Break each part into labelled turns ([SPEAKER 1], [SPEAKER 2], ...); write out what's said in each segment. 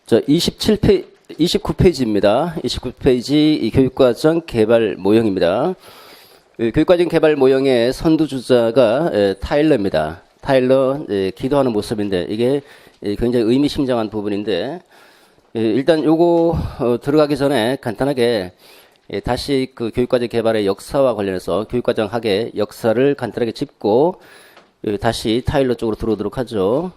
[SPEAKER 1] 29페이지입니다. 29페이지 이 교육과정 개발 모형입니다. 교육과정 개발 모형의 선두주자가 타일러입니다. 타일러 기도하는 모습인데 이게 굉장히 의미심장한 부분인데 일단 요거 들어가기 전에 간단하게 다시 그 교육과정 개발의 역사와 관련해서 교육과정 학의 역사를 간단하게 짚고 다시 타일러 쪽으로 들어오도록 하죠.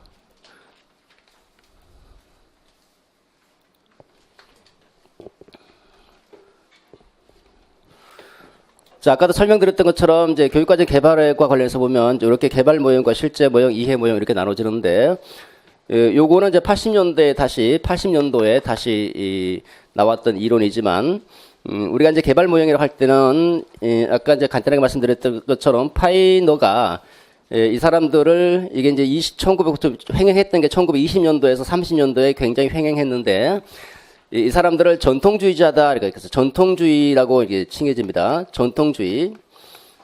[SPEAKER 1] 자, 아까도 설명드렸던 것처럼 이제 교육과정 개발과 관련해서 보면 이렇게 개발 모형과 실제 모형, 이해 모형 이렇게 나눠지는데 요거는 이제 80년도에 다시 나왔던 이론이지만 우리가 이제 개발 모형이라고 할 때는 아까 이제 간단하게 말씀드렸던 것처럼 파이너가 이 사람들을 이게 이제 1900부터 횡행했던 게 1920년도에서 30년도에 굉장히 횡행했는데 이 사람들을 전통주의자다, 그래서 전통주의라고 이게 칭해집니다. 전통주의.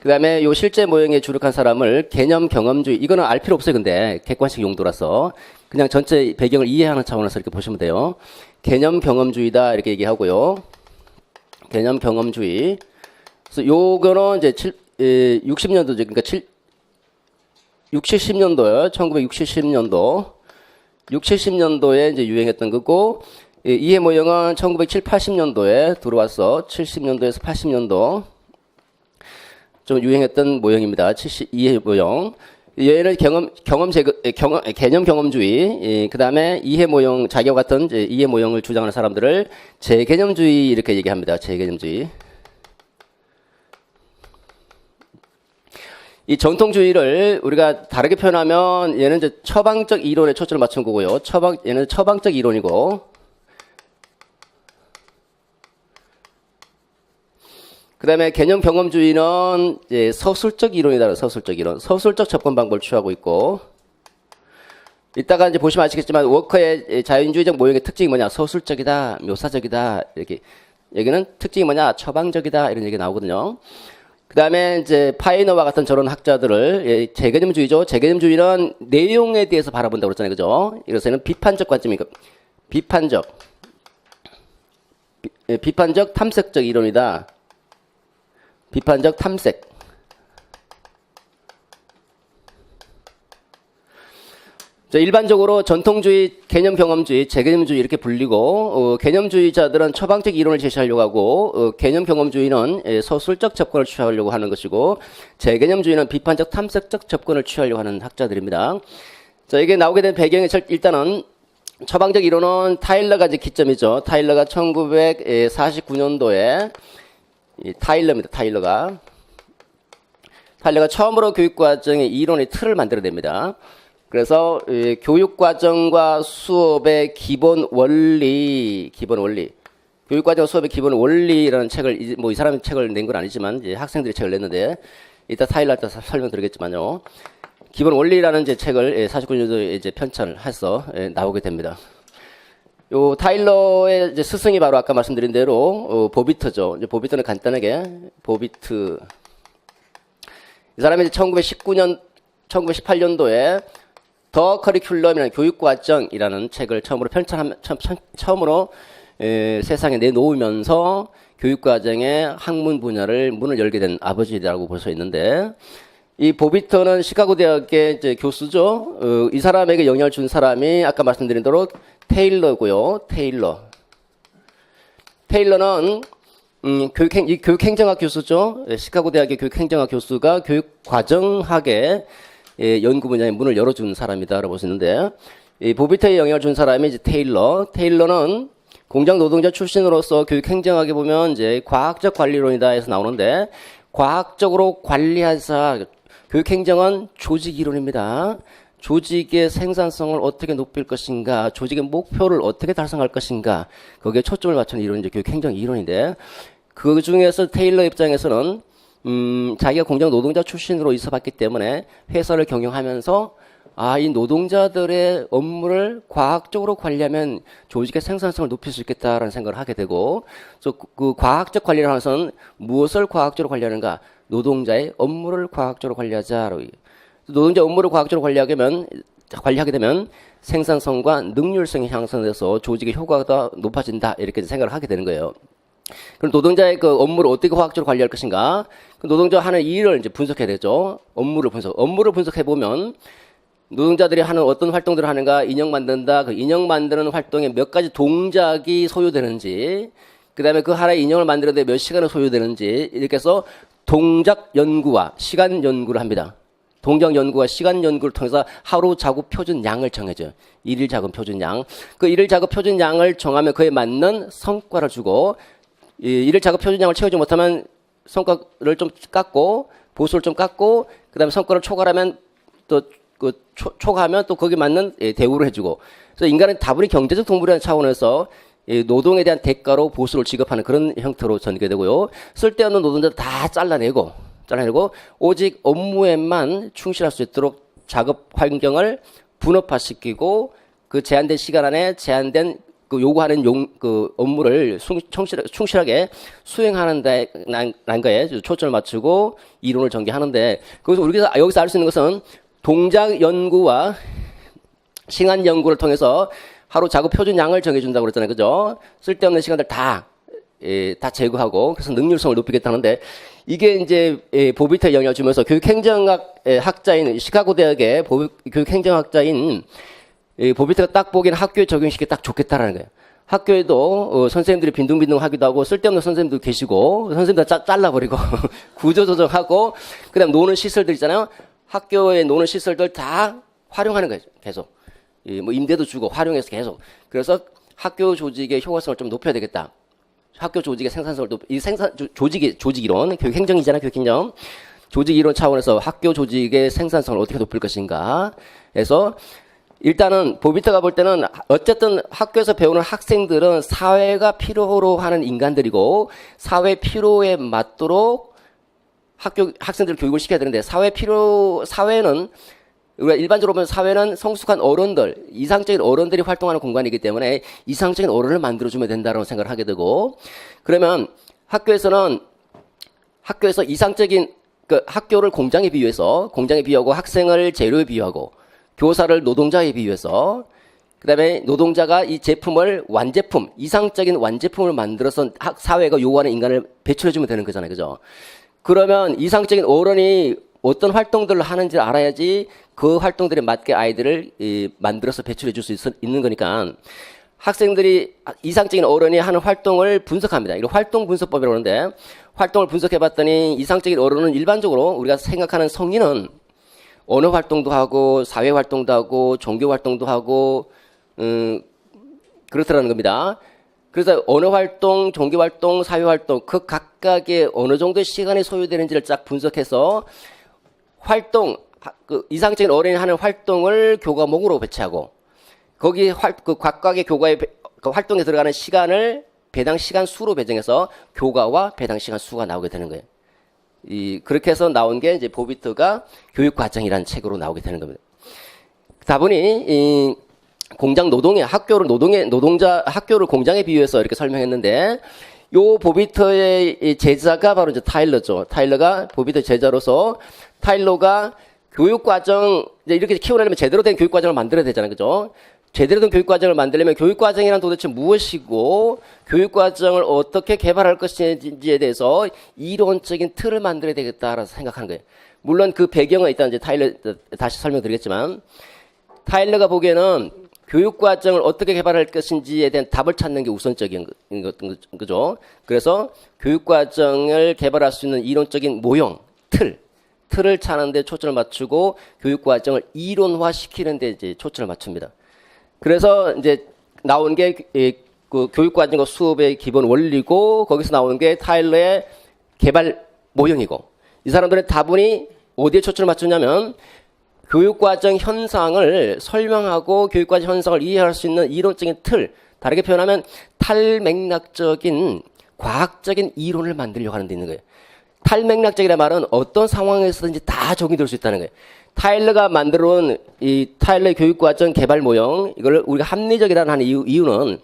[SPEAKER 1] 그 다음에 요 실제 모형에 주력한 사람을 개념 경험주의. 이거는 알 필요 없어요, 근데. 객관식 용도라서. 그냥 전체 배경을 이해하는 차원에서 이렇게 보시면 돼요. 개념 경험주의다, 이렇게 얘기하고요. 개념 경험주의. 그래서 요거는 이제 60년도죠. 그러니까 70년도요. 1960년도. 70년도에 이제 유행했던 거고, 이해 모형은 1970, 80년도에 들어와서 70년도에서 80년도 좀 유행했던 모형입니다. 이해 모형. 얘는 개념 경험주의, 그 다음에 이해 모형, 자기와 같은 이해 모형을 주장하는 사람들을 재개념주의 이렇게 얘기합니다. 재개념주의. 이 전통주의를 우리가 다르게 표현하면 얘는 이제 처방적 이론에 초점을 맞춘 거고요. 얘는 처방적 이론이고, 그 다음에 개념 경험주의는 이제 서술적 이론이다. 서술적 이론. 서술적 접근 방법을 취하고 있고, 이따가 이제 보시면 아시겠지만 워커의 자연주의적 모형의 특징이 뭐냐? 서술적이다, 묘사적이다, 이렇게. 여기는 특징이 뭐냐? 처방적이다, 이런 얘기가 나오거든요. 그 다음에 이제 파이너와 같은 저런 학자들을 재개념주의죠. 재개념주의는 내용에 대해서 바라본다고 그랬잖아요. 그죠? 그래서 얘는 비판적 관점이니까, 비판적 탐색적 이론이다. 비판적 탐색. 일반적으로 전통주의, 개념 경험주의, 재개념주의 이렇게 불리고 개념주의자들은 처방적 이론을 제시하려고 하고 개념 경험주의는 서술적 접근을 취하려고 하는 것이고 재개념주의는 비판적 탐색적 접근을 취하려고 하는 학자들입니다. 자, 이게 나오게 된 배경이 일단은 처방적 이론은 타일러가 이제 기점이죠. 타일러가 1949년도에 타일러입니다. 타일러가 처음으로 교육과정의 이론의 틀을 만들어냅니다. 그래서 교육과정과 수업의 기본 원리, 교육과정 수업의 기본 원리라는 책을 뭐 이 사람이 책을 낸 건 아니지만 이제 학생들이 책을 냈는데 이따 타일러한테 설명드리겠지만요. 기본 원리라는 이제 책을 49년도에 이제 편찬을 해서 나오게 됩니다. 요 타일러의 이제 스승이 바로 아까 말씀드린 대로 보비트죠. 이제 보비트는 간단하게 보비트. 이 사람이 이제 1918년도에 더 커리큘럼이라는 교육과정이라는 책을 처음으로 세상에 내놓으면서 교육과정의 학문 분야를 문을 열게 된 아버지라고 볼 수 있는데 이 보비트는 시카고 대학의 이제 교수죠. 이 사람에게 영향을 준 사람이 아까 말씀드린 대로 테일러고요. 테일러는 교육행정학 교수죠. 시카고 대학의 교육행정학 교수가 교육과정학의 연구 분야의 문을 열어준 사람이다라고 볼 수 있는데 이 보비트에 영향을 준 사람이 이제 테일러는 공장 노동자 출신으로서 교육행정학에 보면 이제 과학적 관리론이다 해서 나오는데 과학적으로 관리하자. 교육행정은 조직 이론입니다. 조직의 생산성을 어떻게 높일 것인가, 조직의 목표를 어떻게 달성할 것인가, 거기에 초점을 맞춘 이론이 이제 교육행정 이론인데, 그 중에서 테일러 입장에서는, 자기가 공장 노동자 출신으로 있어봤기 때문에 회사를 경영하면서, 이 노동자들의 업무를 과학적으로 관리하면 조직의 생산성을 높일 수 있겠다라는 생각을 하게 되고, 그래서 그 과학적 관리를 하면서는 무엇을 과학적으로 관리하는가? 노동자의 업무를 과학적으로 관리하자. 노동자 업무를 과학적으로 관리하게 되면 생산성과 능률성이 향상돼서 조직의 효과가 높아진다 이렇게 생각을 하게 되는 거예요. 그럼 노동자의 그 업무를 어떻게 화학적으로 관리할 것인가? 노동자가 하는 일을 이제 분석해야 되죠. 업무를 분석해 보면 노동자들이 하는 어떤 활동들을 하는가, 인형 만든다. 그 인형 만드는 활동에 몇 가지 동작이 소요되는지, 그 다음에 그 하나의 인형을 만드는데 몇 시간을 소요되는지 이렇게 해서 동작 연구와 시간 연구를 합니다. 동작 연구와 시간 연구를 통해서 하루 작업 표준 양을 정해줘요. 일일 작업 표준 양. 그 일일 작업 표준 양을 정하면 그에 맞는 성과를 주고, 일일 작업 표준 양을 채우지 못하면 성과를 좀 깎고, 보수를 좀 깎고, 그 다음에 성과를 초과하면 또 초과하면 또 거기에 맞는 대우를 해주고. 그래서 인간은 다분히 경제적 동물이라는 차원에서 노동에 대한 대가로 보수를 지급하는 그런 형태로 전개되고요. 쓸데없는 노동자들 다 잘라내고 오직 업무에만 충실할 수 있도록 작업 환경을 분업화시키고 그 제한된 시간 안에 제한된 그 요구하는 그 업무를 충실하게 수행하는 데 난 거에 초점을 맞추고 이론을 전개하는데, 거기서 우리가 여기서 알 수 있는 것은 동작 연구와 시간 연구를 통해서 하루 작업 표준 양을 정해준다고 그랬잖아요. 그죠? 쓸데없는 시간들 다 제거하고, 그래서 능률성을 높이겠다는데, 이게 이제 보비트에 영향을 주면서 교육행정학 학자인 시카고 대학의 교육행정학자인 보비트가 딱 보기에는 학교에 적용시키기 딱 좋겠다라는 거예요. 학교에도 선생님들이 빈둥빈둥 하기도 하고, 쓸데없는 선생님도 계시고, 선생님들 잘라버리고 구조조정하고, 그다음 노는 시설들 있잖아요. 학교에 노는 시설들 다 활용하는 거예요. 계속 뭐 임대도 주고 활용해서 계속. 그래서 학교 조직의 효과성을 좀 높여야 되겠다. 학교 조직의 생산성을 이 조직 이론, 교육행정이잖아요. 교육행정 조직 이론 차원에서 학교 조직의 생산성을 어떻게 높일 것인가 해서, 일단은 보비트가 볼 때는 어쨌든 학교에서 배우는 학생들은 사회가 필요로 하는 인간들이고, 사회 필요에 맞도록 학생들 교육을 시켜야 되는데, 사회는 우리가 일반적으로 보면 사회는 성숙한 어른들, 이상적인 어른들이 활동하는 공간이기 때문에 이상적인 어른을 만들어주면 된다고 생각을 하게 되고, 그러면 학교에서 이상적인 그 학교를 공장에 비유하고 학생을 재료에 비유하고 교사를 노동자에 비유해서, 그다음에 노동자가 이 제품을 완제품, 이상적인 완제품을 만들어서 사회가 요구하는 인간을 배출해주면 되는 거잖아요. 그죠? 그러면 이상적인 어른이 어떤 활동들을 하는지를 알아야지 그 활동들에 맞게 아이들을 만들어서 배출해 줄 수 있는 거니까, 학생들이 이상적인 어른이 하는 활동을 분석합니다. 이걸 활동 분석법이라고 하는데, 활동을 분석해 봤더니 이상적인 어른은 일반적으로 우리가 생각하는 성인은 언어 활동도 하고 사회 활동도 하고 종교 활동도 하고 그렇더라는 겁니다. 그래서 언어 활동, 종교 활동, 사회 활동 그 각각의 어느 정도의 시간이 소요되는지를 쫙 분석해서 그 이상적인 어른이 하는 활동을 교과목으로 배치하고, 거기 그 각각의 교과의 그 활동에 들어가는 시간을 배당 시간 수로 배정해서 교과와 배당 시간 수가 나오게 되는 거예요. 그렇게 해서 나온 게 이제 보비트가 교육과정이라는 책으로 나오게 되는 겁니다. 다분히 공장 노동의 학교를 공장에 비유해서 이렇게 설명했는데, 요 보비트의 제자가 바로 이제 타일러죠. 타일러가 보비트 제자로서, 타일러가 교육과정, 이제 이렇게 키우려면 제대로 된 교육과정을 만들어야 되잖아요. 그죠? 제대로 된 교육과정을 만들려면 교육과정이란 도대체 무엇이고, 교육과정을 어떻게 개발할 것인지에 대해서 이론적인 틀을 만들어야 되겠다라고 생각하는 거예요. 물론 그 배경은 일단 이제 타일러, 다시 설명드리겠지만, 타일러가 보기에는 교육과정을 어떻게 개발할 것인지에 대한 답을 찾는 게 우선적인 거죠. 그래서 교육과정을 개발할 수 있는 이론적인 모형, 틀을 찾는 데 초점을 맞추고 교육과정을 이론화시키는 데 이제 초점을 맞춥니다. 그래서 이제 나온 게 그 교육과정과 수업의 기본 원리고, 거기서 나오는 게 타일러의 개발 모형이고, 이 사람들은 다분히 어디에 초점을 맞추냐면 교육과정 현상을 설명하고 교육과정 현상을 이해할 수 있는 이론적인 틀, 다르게 표현하면 탈맥락적인 과학적인 이론을 만들려고 하는 데 있는 거예요. 탈맥락적이라는 말은 어떤 상황에서든지 다 적용될 수 있다는 거예요. 타일러가 만들어온 이 타일러의 교육과정 개발 모형, 이걸 우리가 합리적이라는 하는 이유는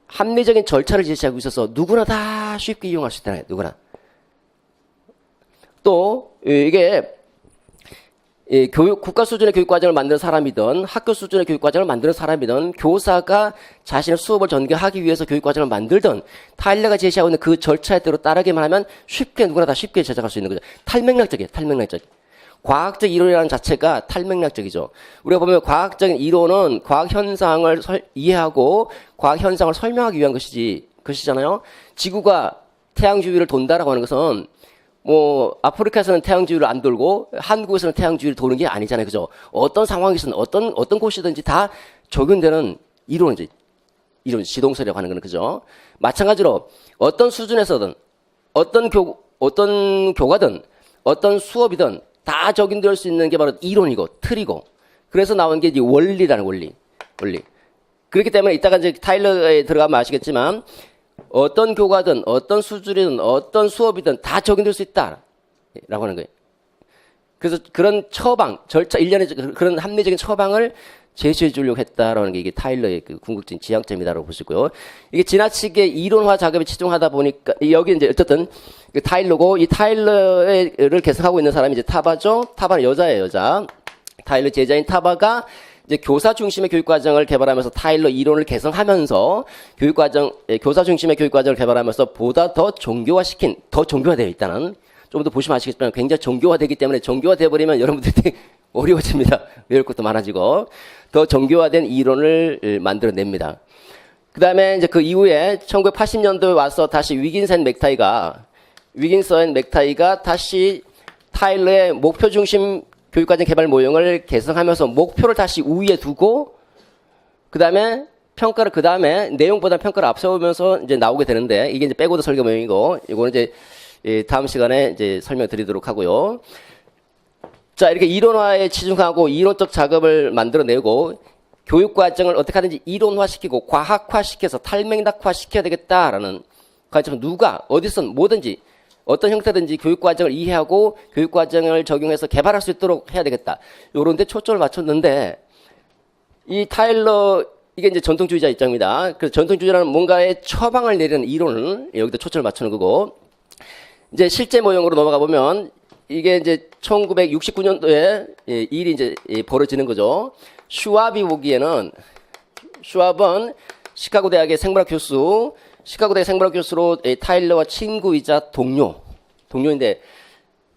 [SPEAKER 1] 합리적인 절차를 제시하고 있어서 누구나 다 쉽게 이용할 수 있다는 거예요. 누구나. 또 이게 국가 수준의 교육 과정을 만드는 사람이든 학교 수준의 교육 과정을 만드는 사람이든 교사가 자신의 수업을 전개하기 위해서 교육 과정을 만들든 타일러가 제시하고 있는 그 절차에 따라 따르기만 하면 쉽게 누구나 다 쉽게 제작할 수 있는 거죠. 탈맥락적이에요. 탈맥락적. 과학적 이론이라는 자체가 탈맥락적이죠. 우리가 보면 과학적인 이론은 과학 현상을 이해하고 과학 현상을 설명하기 위한 것이잖아요. 지구가 태양 주위를 돈다라고 하는 것은 뭐 아프리카에서는 태양 주위를 안 돌고 한국에서는 태양 주위를 도는 게 아니잖아요. 그죠? 어떤 상황이든 어떤 곳이든지 다 적용되는 이론이지. 이론 지동설이라고 하는 거는 그죠? 마찬가지로 어떤 수준에서든 어떤 교과든 어떤 수업이든 다 적용될 수 있는 게 바로 이론이고 틀이고 그래서 나온 게 이제 원리라는 원리. 그렇기 때문에 이따가 이제 타일러에 들어가면 아시겠지만 어떤 교과든 어떤 수준이든 어떤 수업이든 다 적용될 수 있다라고 하는 거예요. 그래서 그런 처방, 절차, 일련의 그런 합리적인 처방을 제시해 주려고 했다라는 게 이게 타일러의 그 궁극적인 지향점이다라고 보시고요. 이게 지나치게 이론화 작업에 치중하다 보니까 여기 이제 어쨌든 그 타일러고 이 타일러를 개성하고 있는 사람이 이제 타바죠. 타바는 여자예요, 여자. 타일러 제자인 타바가 이제 교사 중심의 교육과정을 개발하면서 타일러 이론을 개성하면서 교사 중심의 교육과정을 개발하면서 보다 더 정교화되어 있다는 좀 더 보시면 아시겠지만 굉장히 정교화되기 때문에 정교화되어 버리면 여러분들이 어려워집니다. 외울 것도 많아지고 더 정교화된 이론을 만들어냅니다. 그 다음에 이제 그 이후에 1980년도에 와서 다시 위긴스 앤 맥타이가 다시 타일러의 목표 중심 교육과정 개발 모형을 개성하면서 목표를 다시 우위에 두고 그 다음에 내용보다 평가를 앞세우면서 이제 나오게 되는데 이게 이제 백워드 설계 모형이고 이거는 이제 다음 시간에 이제 설명드리도록 하고요. 자, 이렇게 이론화에 치중하고 이론적 작업을 만들어내고 교육과정을 어떻게 하든지 이론화시키고 과학화시켜서 탈맥락화시켜야 되겠다라는 관점은 누가 어디선 뭐든지 어떤 형태든지 교육과정을 이해하고 교육과정을 적용해서 개발할 수 있도록 해야 되겠다. 요런 데 초점을 맞췄는데 이 타일러 이게 이제 전통주의자 입장입니다. 그래서 전통주의자는 뭔가의 처방을 내리는 이론을 여기다 초점을 맞추는 거고 이제 실제 모형으로 넘어가 보면 이게 이제 1969년도에 일이 이제 벌어지는 거죠. 슈왑이 보기에는 슈왑은 시카고 대학의 생물학 교수로 타일러와 친구이자 동료인데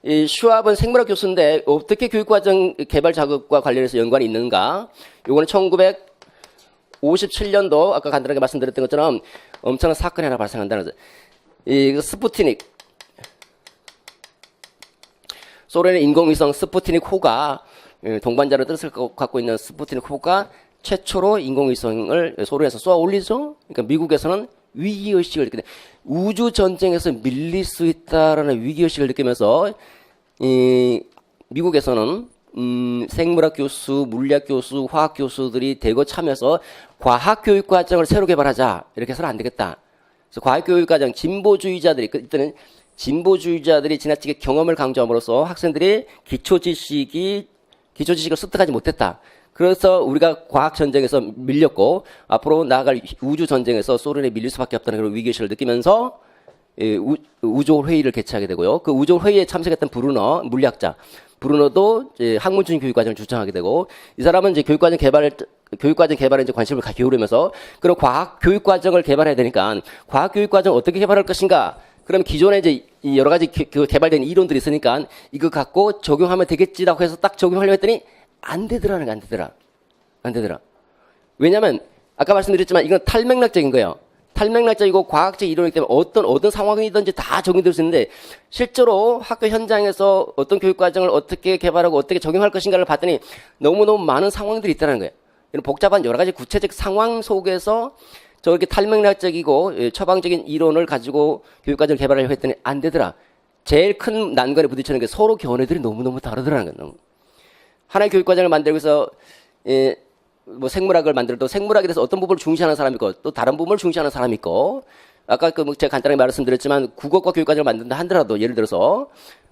[SPEAKER 1] 이 슈왑은 생물학 교수인데 어떻게 교육과정 개발 작업과 관련해서 연관이 있는가? 요거는 1957년도 아까 간단하게 말씀드렸던 것처럼 엄청난 사건이 하나 발생한다는 거죠. 이 스푸트닉 소련의 인공위성 스푸트닉5가 동반자를 뜻을 갖고 있는 스푸트닉5가 최초로 인공위성을 소련에서 쏘아 올리죠. 그러니까 미국에서는 위기의식을 느끼는 우주전쟁에서 밀릴 수 있다라는 위기의식을 느끼면서 미국에서는 생물학 교수, 물리학 교수, 화학 교수들이 대거 참여해서 과학교육과정을 새로 개발하자. 이렇게 해서는 안 되겠다. 그래서 과학교육과정 진보주의자들이 그때는 진보주의자들이 지나치게 경험을 강조함으로써 학생들이 기초지식을 습득하지 못했다. 그래서 우리가 과학전쟁에서 밀렸고 앞으로 나아갈 우주전쟁에서 소련에 밀릴 수밖에 없다는 그런 위기의식을 느끼면서 우주회의를 개최하게 되고요. 그 우주회의에 참석했던 물리학자 브루너도 학문적인 교육과정을 주장하게 되고 이 사람은 이제 교육과정 개발에 이제 관심을 기울이면서 그런 과학 교육과정을 개발해야 되니까 과학 교육과정 어떻게 개발할 것인가? 그럼 기존에 이제 여러 가지 개발된 이론들이 있으니까 이거 갖고 적용하면 되겠지라고 해서 딱 적용하려고 했더니 안 되더라. 왜냐면 아까 말씀드렸지만 이건 탈맥락적인 거예요. 탈맥락적이고 과학적 이론이기 때문에 어떤 상황이든지 다 적용될 수 있는데 실제로 학교 현장에서 어떤 교육과정을 어떻게 개발하고 어떻게 적용할 것인가를 봤더니 너무너무 많은 상황들이 있다는 거예요. 이런 복잡한 여러 가지 구체적 상황 속에서 저렇게 탈맥락적이고 처방적인 이론을 가지고 교육과정을 개발하려고 했더니 안 되더라. 제일 큰 난관에 부딪히는 게 서로 견해들이 너무너무 다르더라는 거예요. 하나의 교육과정을 만들고 해서 뭐 생물학을 만들어도 생물학에 대해서 어떤 부분을 중시하는 사람이 있고 또 다른 부분을 중시하는 사람이 있고 아까 제가 간단하게 말씀드렸지만 국어과 교육과정을 만든다 하더라도 예를 들어서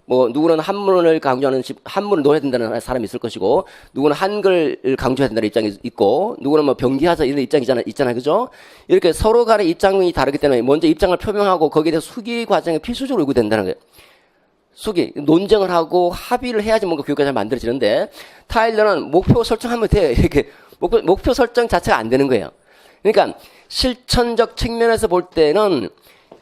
[SPEAKER 1] 뭐 누구는 한문을 강조하는 한문을 넣어야 된다는 사람이 있을 것이고 누구는 한글을 강조해야 된다는 입장이 있고 누구는 뭐 병기하자 이런 입장이 있잖아요. 그죠? 이렇게 서로 간의 입장이 다르기 때문에 먼저 입장을 표명하고 거기에 대해서 수기 과정이 필수적으로 요구된다는 거예요. 수기, 논쟁을 하고 합의를 해야지 뭔가 교육과정이 잘 만들어지는데, 타일러는 목표 설정하면 돼. 이렇게 목표 설정 자체가 안 되는 거예요. 그러니까 실천적 측면에서 볼 때는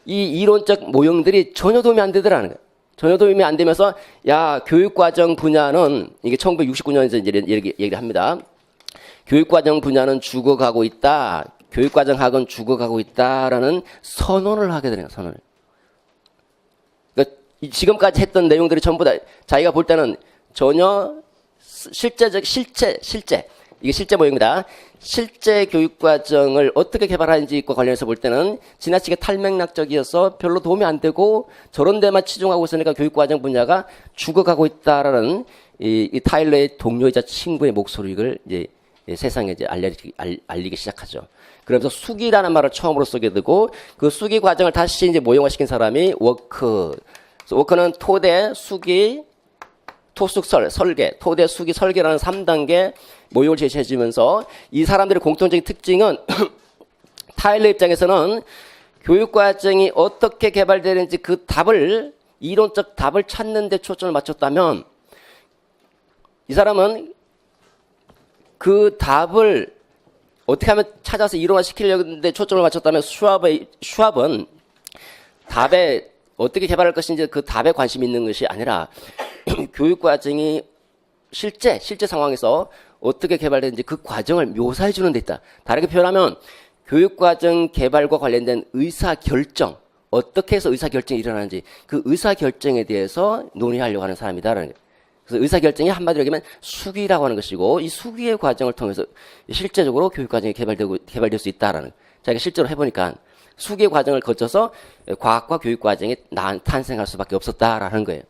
[SPEAKER 1] 이 이론적 모형들이 전혀 도움이 안 되더라는 거예요. 전혀 도움이 안 되면서, 야, 교육과정 분야는, 이게 1969년에서 이제 얘기를 합니다. 교육과정 분야는 죽어가고 있다. 교육과정 학은 죽어가고 있다라는 선언을 하게 되네요, 선언을. 그러니까 지금까지 했던 내용들이 전부 다 자기가 볼 때는 전혀 실제, 이게 실제 모형입니다. 실제 교육과정을 어떻게 개발하는지과 관련해서 볼 때는 지나치게 탈맥락적이어서 별로 도움이 안 되고 저런 데만 치중하고 있으니까 교육과정 분야가 죽어가고 있다라는 이 타일러의 동료이자 친구의 목소리를 이제 세상에 이제 알리기 시작하죠. 그러면서 수기라는 말을 처음으로 쓰게 되고 그 수기 과정을 다시 이제 모형화시킨 사람이 워크. 워크는 토대, 수기, 토숙설, 설계, 토대, 수기, 설계라는 3단계 모형을 제시해주면서 이 사람들의 공통적인 특징은 타일러 입장에서는 교육과정이 어떻게 개발되는지 그 답을, 이론적 답을 찾는 데 초점을 맞췄다면 이 사람은 그 답을 어떻게 하면 찾아서 이론화시키려는데 초점을 맞췄다면 슈왑은 답에 어떻게 개발할 것인지 그 답에 관심이 있는 것이 아니라 교육과정이 실제 상황에서 어떻게 개발되는지 그 과정을 묘사해 주는 데 있다. 다르게 표현하면 교육과정 개발과 관련된 의사결정, 어떻게 해서 의사결정이 일어나는지 그 의사결정에 대해서 논의하려고 하는 사람이다라는 거예요. 그래서 의사결정이 한마디로 얘기하면 수기라고 하는 것이고 이 수기의 과정을 통해서 실제적으로 교육과정이 개발될 수 있다라는 거예요. 자기가 실제로 해보니까 수기의 과정을 거쳐서 과학과 교육과정이 탄생할 수밖에 없었다라는 거예요.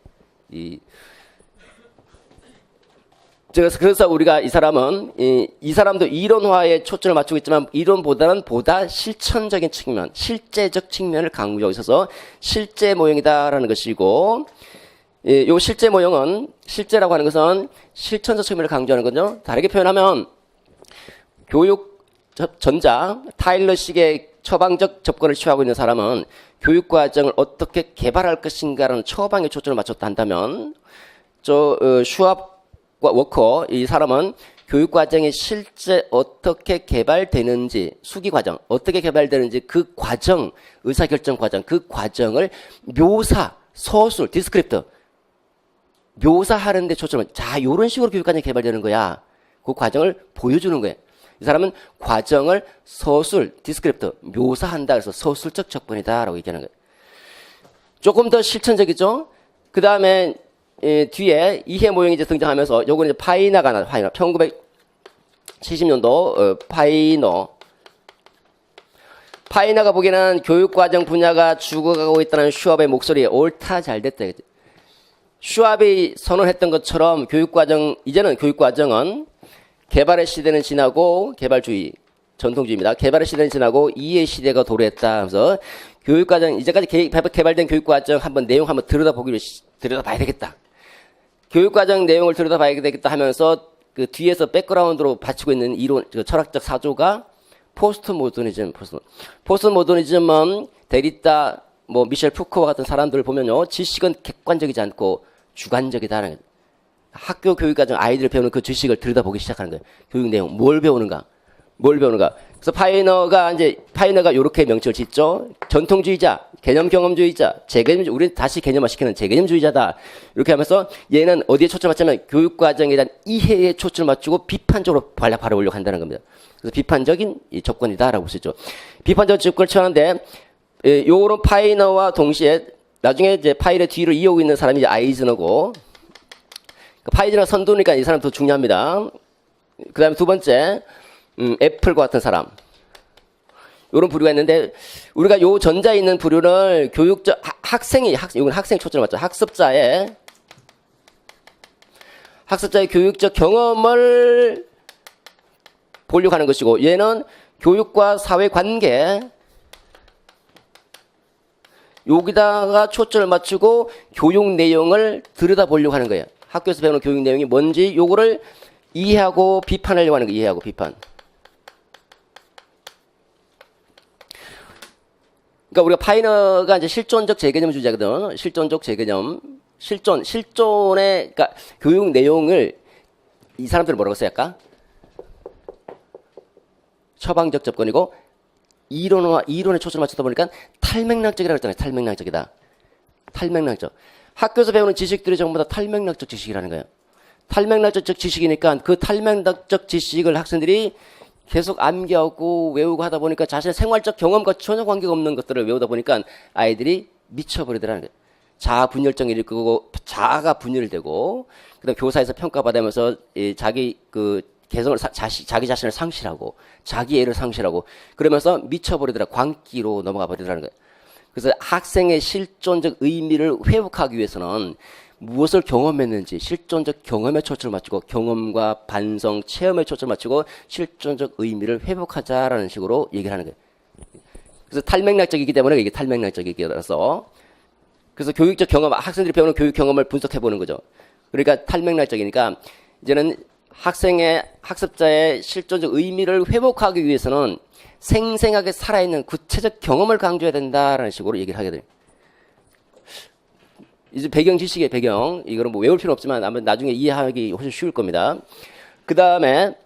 [SPEAKER 1] 그래서 우리가 이 사람도 이론화에 초점을 맞추고 있지만 이론보다는 보다 실천적인 측면, 실제적 측면을 강조하고 있어서 실제 모형이다라는 것이고, 요 실제 모형은, 실제라고 하는 것은 실천적 측면을 강조하는 거죠. 다르게 표현하면 교육 전자, 타일러식의 처방적 접근을 취하고 있는 사람은 교육과정을 어떻게 개발할 것인가라는 처방에 초점을 맞췄다 한다면, 슈왑과 워커, 이 사람은 교육과정이 실제 어떻게 개발되는지, 수기과정, 어떻게 개발되는지 그 과정, 의사결정 과정, 그 과정을 서술, 디스크립트, 묘사하는 데 초점을, 자, 요런 식으로 교육과정이 개발되는 거야. 그 과정을 보여주는 거예요. 이 사람은 과정을 서술, 디스크립트, 묘사한다. 그래서 서술적 접근이다라고 얘기하는 거예요. 조금 더 실천적이죠? 그 다음에, 뒤에 이해 모형이 이제 등장하면서, 요거는 이제 파이너가 나와요. 파이너. 1970년도, 파이너가 보기에는 교육과정 분야가 죽어가고 있다는 슈왑의 목소리에 옳다, 잘 됐다. 슈왑이 선언했던 것처럼 이제는 교육과정은 개발의 시대는 지나고, 개발주의, 전통주의입니다. 개발의 시대는 지나고 이해 시대가 도래했다 하면서 교육과정, 이제까지 개발된 교육과정 내용 한번 들여다봐야 되겠다. 교육과정 내용을 들여다봐야 되겠다 하면서 그 뒤에서 백그라운드로 받치고 있는 이론, 철학적 사조가 포스트 모더니즘은 데리다, 미셸 푸코와 같은 사람들을 보면요, 지식은 객관적이지 않고 주관적이다라는 거예요. 학교 교육과정 아이들을 배우는 그 지식을 들여다보기 시작하는 거예요. 교육 내용, 뭘 배우는가. 그래서 파이너가 이렇게 명칭을 짓죠. 전통주의자, 개념 경험주의자, 재개념주의, 우리는 다시 개념화시키는 재개념주의자다. 이렇게 하면서 얘는 어디에 초점을 맞추면 교육과정에 대한 이해에 초점을 맞추고 비판적으로 바라보려고 한다는 겁니다. 그래서 비판적인 접근이다라고 볼 수 있죠. 비판적 접근을 취하는데, 요런 파이너와 동시에 나중에 이제 파이너 뒤를 이어오고 있는 사람이 아이즈너고, 파이즈너 선두니까 이 사람 더 중요합니다. 그 다음에 두 번째, 애플과 같은 사람. 요런 부류가 있는데, 우리가 요 전자에 있는 부류를 교육적, 이건 학생이 초점을 맞죠. 학습자의 교육적 경험을 보려고 하는 것이고, 얘는 교육과 사회 관계, 여기다가 초점을 맞추고 교육 내용을 들여다보려고 하는 거예요. 학교에서 배우는 교육 내용이 뭔지 요거를 이해하고 비판하려고 하는 거예요. 이해하고 비판. 그러니까 우리가 파이너가 이제 실존적 재개념주의자거든. 실존적 재개념. 실존의, 그러니까 교육 내용을 이 사람들은 뭐라고 써야 할까? 처방적 접근이고, 이론에 초점을 맞추다 보니까 탈맥락적이라고 했잖아요. 탈맥락적이다. 탈맥락적. 학교에서 배우는 지식들이 전부 다 탈맥락적 지식이라는 거예요. 탈맥락적 지식이니까 그 탈맥락적 지식을 학생들이 계속 암기하고 외우고 하다 보니까 자신의 생활적 경험과 전혀 관계가 없는 것들을 외우다 보니까 아이들이 미쳐버리더라는 거예요. 자아 분열증이 일으키고 자아가 분열되고 그다음 교사에서 평가받으면서 자기 그 개성을 자기 자신을 상실하고 자기애를 상실하고 그러면서 미쳐버리더라. 광기로 넘어가 버리더라는 거예요. 그래서 학생의 실존적 의미를 회복하기 위해서는 무엇을 경험했는지 실존적 경험에 초점을 맞추고 경험과 반성, 체험에 초점을 맞추고 실존적 의미를 회복하자라는 식으로 얘기를 하는 거예요. 그래서 탈맥락적이기 때문에 이게 탈맥락적이기라서 그래서 교육적 경험, 학생들이 배우는 교육 경험을 분석해 보는 거죠. 그러니까 탈맥락적이니까 이제는 학습자의 실존적 의미를 회복하기 위해서는 생생하게 살아있는 구체적 경험을 강조해야 된다라는 식으로 얘기를 하게 돼요. 이제 배경 지식의 배경, 이거는 뭐 외울 필요 없지만 아마 나중에 이해하기 훨씬 쉬울 겁니다. 그 다음에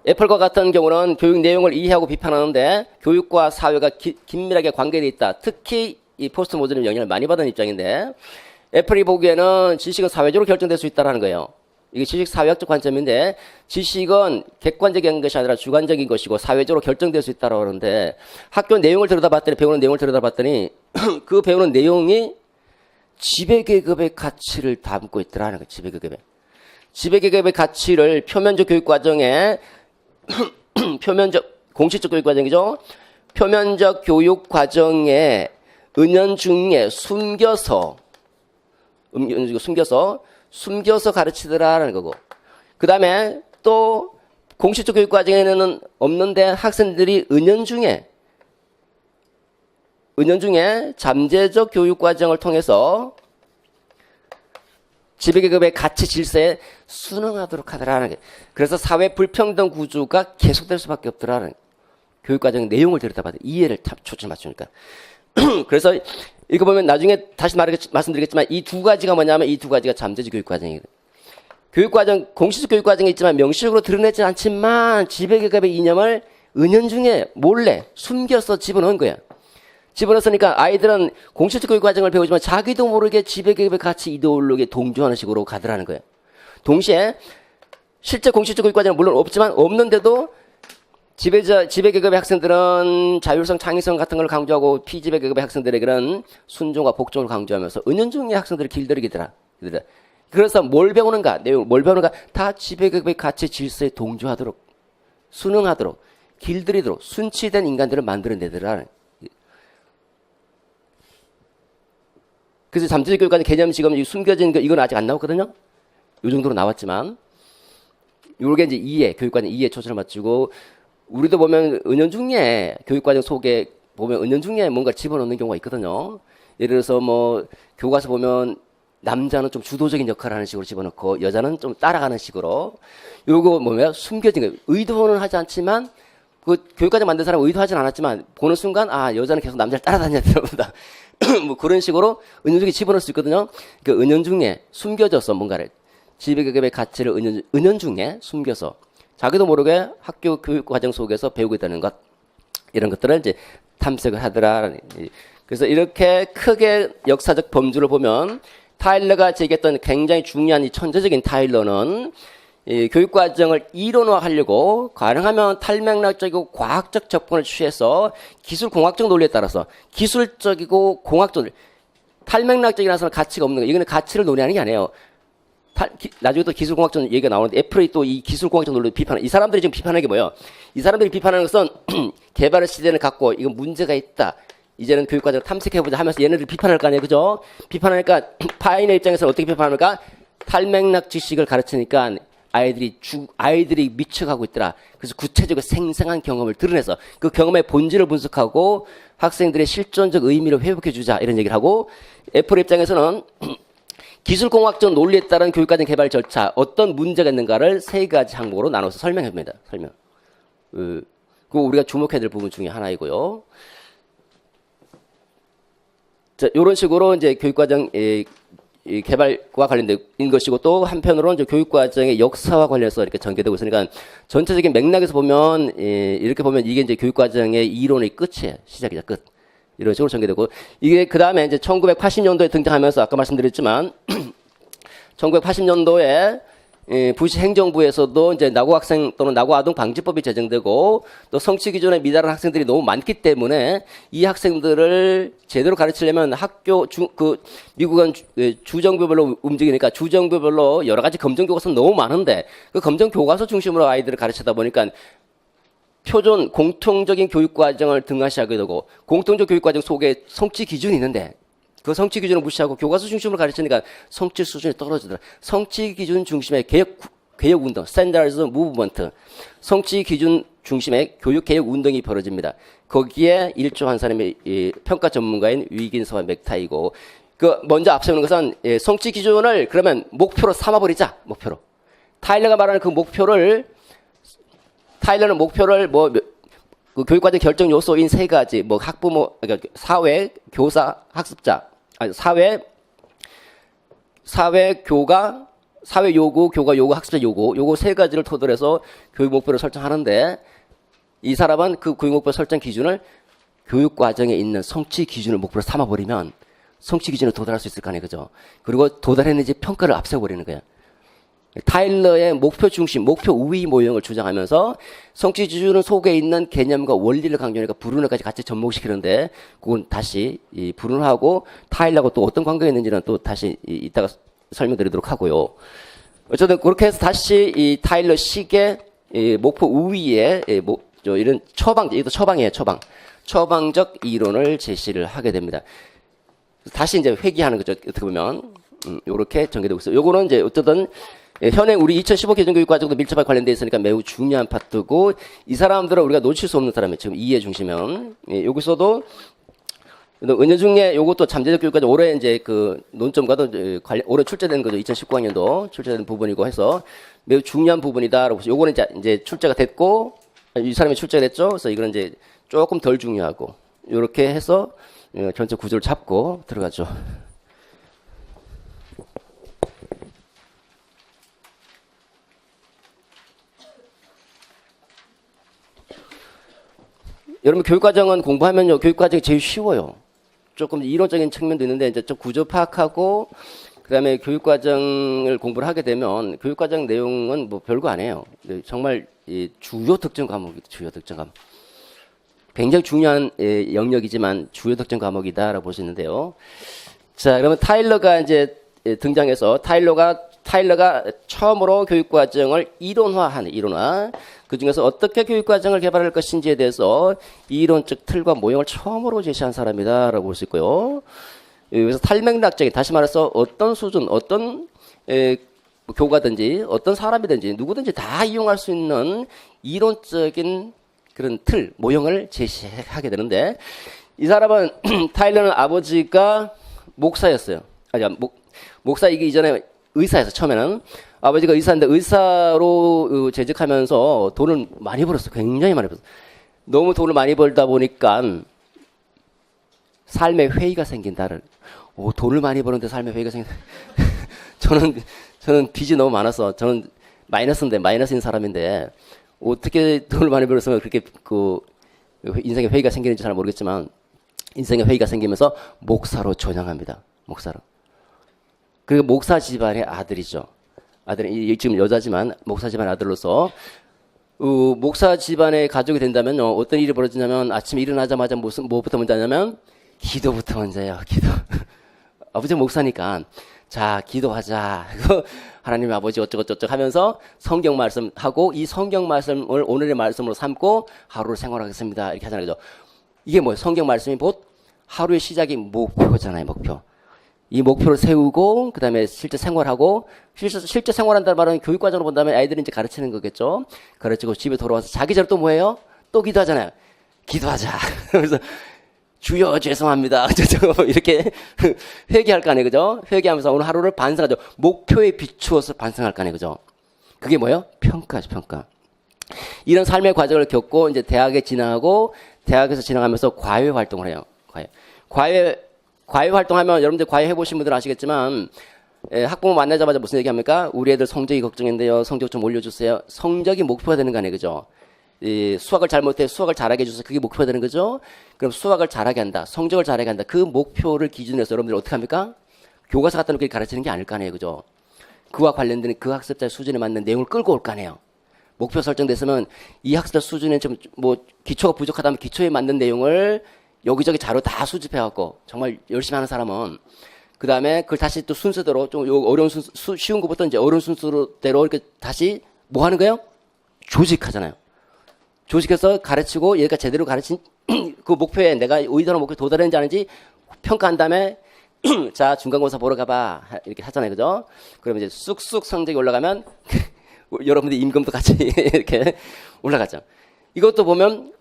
[SPEAKER 1] 애플과 같은 경우는 교육 내용을 이해하고 비판하는데 교육과 사회가 긴밀하게 관계되어 있다. 특히 이 포스트 모더니즘 영향을 많이 받은 입장인데 애플이 보기에는 지식은 사회적으로 결정될 수 있다는 거예요. 이게 지식 사회학적 관점인데 지식은 객관적인 것이 아니라 주관적인 것이고 사회적으로 결정될 수 있다고 하는데 학교 내용을 들여다봤더니 배우는 내용을 들여다봤더니 그 배우는 내용이 지배계급의 가치를 담고 있더라는 거예요. 지배계급의 가치를 표면적 교육 과정에 공식적 교육 과정이죠. 표면적 교육 과정에 은연중에 숨겨서 가르치더라는 거고. 그 다음에 또 공식적 교육 과정에는 없는데 학생들이 은연중에 잠재적 교육 과정을 통해서 지배계급의 가치 질서에 순응하도록 하더라는 게. 그래서 사회 불평등 구조가 계속될 수밖에 없더라는 교육 과정 내용을 들여다봐야 이해를 초점 맞추니까. 그래서 이거 보면 나중에 다시 말씀드리겠지만 이 두 가지가 뭐냐면 이 두 가지가 잠재적 교육 과정이거든요. 교육 과정, 공식적 교육 과정이 있지만 명시적으로 드러내지 않지만 지배계급의 이념을 은연중에 몰래 숨겨서 집어넣은 거야. 집어넣었으니까 아이들은 공식적 교육 과정을 배우지만 자기도 모르게 지배계급의 가치 이데올로기에 동조하는 식으로 가더라는 거예요. 동시에 실제 공식적 교육 과정은 물론 없지만 없는데도 지배계급의 학생들은 자율성, 창의성 같은 걸 강조하고 피지배계급의 학생들에게는 순종과 복종을 강조하면서 은연중에 학생들을 길들이더라. 그래서 뭘 배우는가? 다 지배계급의 가치 질서에 동조하도록, 순응하도록, 길들이도록 순치된 인간들을 만들어내더라. 그래서 잠재적 교육과정 개념 지금 숨겨진 거 이건 아직 안 나왔거든요. 이 정도로 나왔지만 요게 이제 교육과정 이해 초점을 맞추고 우리도 보면 은연중에 교육과정 속에 보면 은연중에 뭔가 집어넣는 경우가 있거든요. 예를 들어서 뭐 교과서 보면 남자는 좀 주도적인 역할을 하는 식으로 집어넣고 여자는 좀 따라가는 식으로 요거 뭐냐 숨겨진 거예요. 의도는 하지 않지만 그 교육과정 만든 사람은 의도하진 않았지만 보는 순간 아 여자는 계속 남자를 따라다녀야 되나 뭐 그런 식으로 은연중에 집어넣을 수 있거든요. 그 은연중에 숨겨져서 뭔가를 지배계급의 가치를 은연중에 숨겨서 자기도 모르게 학교 교육 과정 속에서 배우고 있다는 것 이런 것들을 이제 탐색을 하더라. 그래서 이렇게 크게 역사적 범주를 보면 타일러가 제기했던 굉장히 중요한 이 천재적인 타일러는 이 교육 과정을 이론화하려고 가능하면 탈맥락적이고 과학적 접근을 취해서 기술 공학적 논리에 따라서 기술적이고 공학적 탈맥락적이라서는 가치가 없는 거. 이거는 가치를 논의하는 게 아니에요. 나중에 또 기술공학적 얘기가 나오는데 애플이 또 이 기술공학적 논리를 비판하는 이 사람들이 지금 비판하는 게 뭐예요? 이 사람들이 비판하는 것은 개발의 시대를 갖고 이건 문제가 있다. 이제는 교육과정을 탐색해보자 하면서 얘네들 비판할 거 아니에요. 그죠? 비판하니까 파인의 입장에서는 어떻게 비판합니까? 탈맥락 지식을 가르치니까 아이들이 미쳐가고 있더라. 그래서 구체적으로 생생한 경험을 드러내서 그 경험의 본질을 분석하고 학생들의 실존적 의미를 회복해주자 이런 얘기를 하고 애플 입장에서는 기술공학적 논리에 따른 교육과정 개발 절차 어떤 문제가 있는가를 세 가지 항목으로 나눠서 설명해줍니다. 그거 우리가 주목해야 될 부분 중에 하나이고요. 자, 이런 식으로 이제 교육과정 이 개발과 관련된 것이고 또 한편으로는 이제 교육과정의 역사와 관련해서 이렇게 전개되고 있으니까 전체적인 맥락에서 보면 이렇게 보면 이게 이제 교육과정의 이론의 끝이에요. 시작이자 끝. 이런 식으로 전개되고 이게 그 다음에 이제 1980년도에 등장하면서 아까 말씀드렸지만 1980년도에 부시 행정부에서도 이제 낙후 학생 또는 낙후 아동 방지법이 제정되고 또 성취 기준에 미달한 학생들이 너무 많기 때문에 이 학생들을 제대로 가르치려면 학교 미국은 주정부별로 움직이니까 주정부별로 여러 가지 검정 교과서는 너무 많은데 그 검정 교과서 중심으로 아이들을 가르치다 보니까 표준 공통적인 교육 과정을 등한시하게 되고 공통적 교육 과정 속에 성취 기준이 있는데 그 성취 기준을 무시하고 교과서 중심으로 가르치니까 성취 수준이 떨어지더라. 성취 기준 중심의 개혁 운동, 스탠다드 무브먼트, 성취 기준 중심의 교육 개혁 운동이 벌어집니다. 거기에 일조한 사람이 평가 전문가인 위긴서와 맥타이고 그 먼저 앞세우는 것은 성취 기준을 그러면 목표로 삼아버리자. 목표로. 타일러가 말하는 그 목표를 타일러는 목표를 그 교육과정 결정 요소인 세 가지, 학부모, 그러니까 사회, 교사, 학습자, 아니, 사회 교가, 사회 요구, 교과 요구, 학습자 요구, 요거 세 가지를 토대로 해서 교육 목표를 설정하는데 이 사람은 그 교육 목표 설정 기준을 교육과정에 있는 성취 기준을 목표로 삼아버리면 성취 기준을 도달할 수 있을 거 아니에요, 그죠? 그리고 도달했는지 평가를 앞세워버리는 거야. 타일러의 목표 중심, 목표 우위 모형을 주장하면서 성취 기준 속에 있는 개념과 원리를 강조하니까 브루너까지 같이 접목시키는데 그건 다시 브루너하고 타일러하고 또 어떤 관계가 있는지는 또 다시 이따가 설명드리도록 하고요. 어쨌든 그렇게 해서 다시 이 타일러식의 목표 우위에 이런 이것도 처방이에요, 처방. 처방적 이론을 제시를 하게 됩니다. 다시 이제 회귀하는 거죠. 어떻게 보면 이렇게 전개되고 있어요. 요거는 이제 어쨌든 현행 우리 2015 개정교육과정도 밀접하게 관련되어 있으니까 매우 중요한 파트고 이 사람들은 우리가 놓칠 수 없는 사람이에요. 지금 이해 중심은 여기서도 은연중에 요것도 잠재적 교육과정 올해 이제 그 논점과도 올해 출제된 거죠. 2019학년도 출제된 부분이고 해서 매우 중요한 부분이다라고 해서 요거는 이제 출제가 됐고 이 사람이 출제가 됐죠. 그래서 이거는 이제 조금 덜 중요하고 이렇게 해서 전체 구조를 잡고 들어가죠. 여러분 교육과정은 공부하면요 교육과정이 제일 쉬워요. 조금 이론적인 측면도 있는데 이제 좀 구조 파악하고 그다음에 교육과정을 공부를 하게 되면 교육과정 내용은 뭐 별거 아니에요. 정말 주요 특정 과목이 주요 특정 과목. 굉장히 중요한 영역이지만 주요 특정 과목이다라고 볼 수 있는데요. 자 그러면 타일러가 이제 등장해서 타일러가 처음으로 교육과정을 이론화하는 이론화. 그 중에서 어떻게 교육과정을 개발할 것인지에 대해서 이론적 틀과 모형을 처음으로 제시한 사람이다라고 볼 수 있고요. 여기서 탈맥락적인 다시 말해서 어떤 수준, 어떤 교과든지 어떤 사람이든지 누구든지 다 이용할 수 있는 이론적인 그런 틀, 모형을 제시하게 되는데 이 사람은 타일러는 아버지가 목사였어요. 목사이기 이전에 의사였어 처음에는. 아버지가 의사인데 의사로 재직하면서 돈을 많이 벌었어. 굉장히 많이 벌었어. 너무 돈을 많이 벌다 보니까 삶의 회의가 생긴다를. 돈을 많이 버는데 삶의 회의가 생긴다. 저는 빚이 너무 많아서 저는 마이너스인 사람인데 어떻게 돈을 많이 벌었으면 그렇게 인생의 회의가 생기는지 잘 모르겠지만 인생의 회의가 생기면서 목사로 전향합니다. 목사로. 그리고 목사 집안의 아들이죠. 아들이 지금 여자지만 목사 집안 아들로서 목사 집안의 가족이 된다면 어떤 일이 벌어지냐면 아침에 일어나자마자 무엇부터 먼저 하냐면 기도부터 먼저예요. 기도. 아버지가 목사니까 자 기도하자. 하나님 아버지 어쩌고저쩌고 하면서 성경 말씀하고 이 성경 말씀을 오늘의 말씀으로 삼고 하루를 생활하겠습니다. 이렇게 하잖아요. 그죠? 이게 뭐예요? 성경 말씀이 곧 하루의 시작이 목표잖아요. 목표. 이 목표를 세우고 그다음에 실제 생활하고 실제 생활한다는 말은 교육과정으로 본다면 아이들이 이제 가르치는 거겠죠. 가르치고 집에 돌아와서 자기 전에 또 뭐예요? 또 기도하잖아요. 기도하자. 그래서 주여 죄송합니다. 이렇게 회개할 거 아니에요. 그죠? 회개하면서 오늘 하루를 반성하죠. 목표에 비추어서 반성할 거 아니에요. 그죠? 그게 뭐예요? 평가죠. 평가. 이런 삶의 과정을 겪고 이제 대학에 진학하고 대학에서 진학하면서 과외 활동을 해요. 과외 활동하면 여러분들 과외 해보신 분들은 아시겠지만 학부모 만나자마자 무슨 얘기합니까? 우리 애들 성적이 걱정인데요. 성적 좀 올려주세요. 성적이 목표가 되는 거 아니에요, 그죠? 수학을 잘못해 수학을 잘하게 해주세요. 그게 목표가 되는 거죠? 그럼 수학을 잘하게 한다. 성적을 잘하게 한다. 그 목표를 기준으로 해서 여러분들이 어떻게 합니까? 교과서 갖다 놓고 가르치는 게 아닐 거 아니에요, 그죠? 그와 관련된 그 학습자의 수준에 맞는 내용을 끌고 올 거 아니에요. 목표 설정됐으면 이 학습자 수준에 좀 기초가 부족하다면 기초에 맞는 내용을 여기저기 자료 다 수집해갖고 정말 열심히 하는 사람은 그 다음에 그걸 다시 또 순서대로 좀 어려운 쉬운 것부터 이제 어려운 순서대로 이렇게 다시 뭐 하는 거예요? 조직하잖아요. 조직해서 가르치고 얘가 제대로 가르친 그 목표에 내가 의도하는 목표에 도달했는지 아닌지 평가한 다음에 자, 중간고사 보러 가봐. 이렇게 하잖아요. 그죠? 그러면 이제 쑥쑥 성적이 올라가면 여러분들 임금도 같이 이렇게 올라가죠. 이것도 보면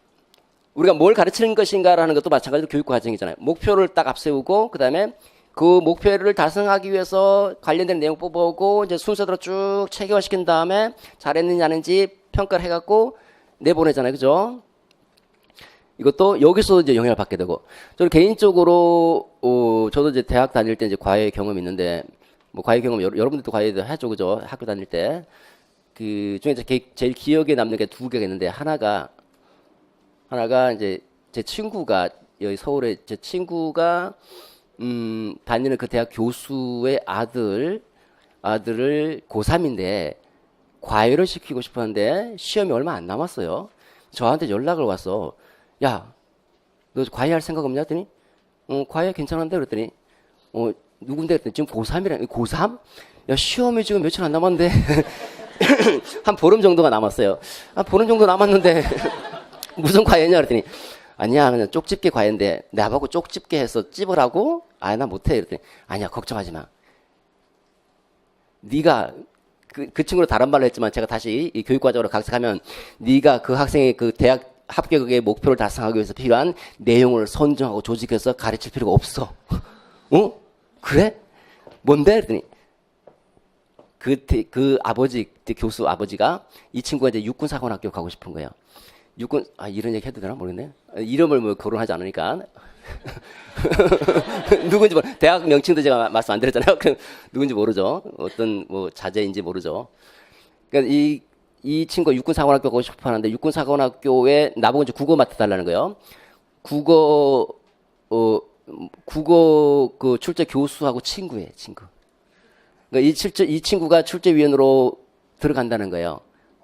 [SPEAKER 1] 우리가 뭘 가르치는 것인가라는 것도 마찬가지로 교육 과정이잖아요. 목표를 딱 앞세우고 그다음에 그 목표를 달성하기 위해서 관련된 내용 뽑아오고 이제 순서대로 쭉 체계화시킨 다음에 잘했느냐 아닌지 평가를 해갖고 내보내잖아요. 그죠? 이것도 여기서 이제 영향을 받게 되고 저는 개인적으로 저도 이제 대학 다닐 때 이제 과외 경험이 있는데 뭐 과외 경험 여러분들도 과외도 하죠. 그죠? 학교 다닐 때 그 중에 제일 기억에 남는 게 두 개가 있는데 하나가 이제 제 친구가 여기 서울에 제 친구가 다니는 그 대학 교수의 아들을 고3인데 과외를 시키고 싶었는데 시험이 얼마 안 남았어요. 저한테 연락을 와서 야, 너 과외할 생각 없냐? 했더니 과외 괜찮은데? 그랬더니 누군데? 그랬더니 지금 고3이라 고3? 야, 시험이 지금 며칠 안 남았는데 한 보름 정도가 남았어요. 보름 정도 남았는데 무슨 과외냐? 그랬더니 아니야, 그냥 쪽집게 과외인데 나보고 쪽집게 해서 찝으라고? 나 못해. 그랬더니 아니야, 걱정하지 마. 네가 그 친구로 다른 말로 했지만 제가 다시 이 교육과정으로 각색하면 네가 그 학생의 그 대학 합격의 목표를 달성하기 위해서 필요한 내용을 선정하고 조직해서 가르칠 필요가 없어. 그래? 뭔데? 그랬더니 그 아버지, 그 교수 아버지가 이 친구가 이제 육군사관학교 가고 싶은 거예요. 이런 얘기 해도 되나 모르겠네. 이름을 뭐 거론하지 않으니까. 누군지 대학 명칭도 제가 말씀 안 드렸잖아요. 누군지 모르죠. 어떤 자제인지 모르죠. 그러니까 이 친구가 육군사관학교 가고 싶어 하는데 육군사관학교에 나보고 이제 국어 맡아달라는 거예요. 국어 그 출제 교수하고 친구예요, 친구. 그러니까 이 친구가 출제위원으로 들어간다는 거예요.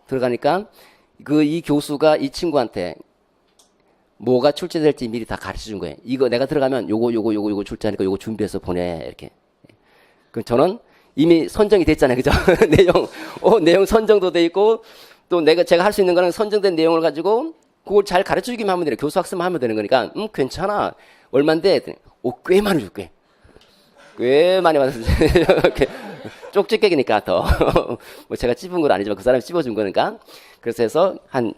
[SPEAKER 1] 들어가니까 이 교수가 이 친구한테 뭐가 출제될지 미리 다 가르쳐 준 거예요. 이거 내가 들어가면 요거 출제하니까 요거 준비해서 보내. 이렇게. 그럼 저는 이미 선정이 됐잖아요. 그죠? 내용 선정도 돼 있고, 또 제가 할 수 있는 거는 선정된 내용을 가지고, 그걸 잘 가르쳐 주기만 하면 돼요. 교수 학습만 하면 되는 거니까, 괜찮아. 얼만데? 꽤 많이 줄게. 꽤 많이 받았어요. 이렇게. 쪽집게기니까 더. 제가 찝은 건 아니지만 그 사람이 찝어준 거니까. 그래서 해서 한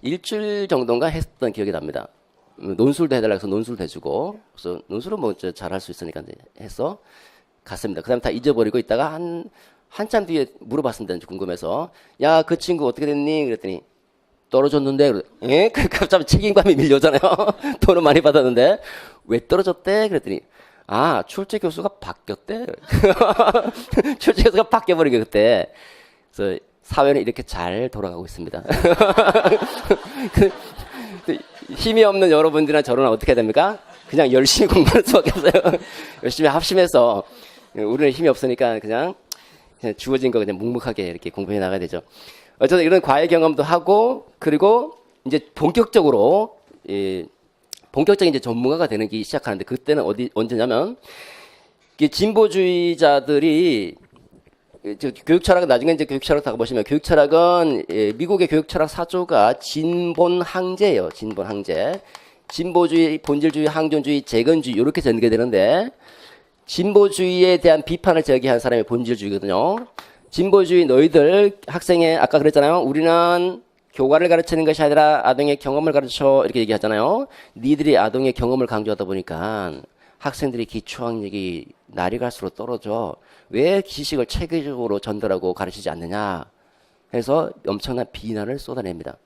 [SPEAKER 1] 일주일 정도인가 했던 기억이 납니다. 논술도 해달라고 해서 논술도 해주고, 그래서 논술은 잘 할 수 있으니까 해서 갔습니다. 그 다음에 다 잊어버리고 있다가 한참 뒤에 물어봤습니다. 궁금해서. 야, 그 친구 어떻게 됐니? 그랬더니, 떨어졌는데, 갑자기 책임감이 밀려오잖아요. 돈은 많이 받았는데, 왜 떨어졌대? 그랬더니, 출제 교수가 바뀌었대. 출제 교수가 바뀌어버린 게 그때. 그래서 사회는 이렇게 잘 돌아가고 있습니다. 힘이 없는 여러분들이나 저는 어떻게 해야 됩니까? 그냥 열심히 공부할 수밖에 없어요. 열심히 합심해서 우리는 힘이 없으니까 그냥 주어진 거 그냥 묵묵하게 이렇게 공부해 나가야 되죠. 어쨌든 이런 과외 경험도 하고 그리고 이제 본격적인 이제 전문가가 되는 게 시작하는데 그때는 언제냐면 진보주의자들이 교육 철학 나중에 이제 교육 철학 다 보시면 교육 철학은 미국의 교육 철학 사조가 진본 항제예요. 진본 항제. 진보주의, 본질주의, 항존주의, 재건주의 이렇게 전개되는데 진보주의에 대한 비판을 제기한 사람이 본질주의거든요. 진보주의 너희들 학생의 아까 그랬잖아요. 우리는 교과를 가르치는 것이 아니라 아동의 경험을 가르쳐 이렇게 얘기하잖아요. 니들이 아동의 경험을 강조하다 보니까 학생들이 기초학력이 날이 갈수록 떨어져. 왜 지식을 체계적으로 전달하고 가르치지 않느냐 해서 엄청난 비난을 쏟아냅니다.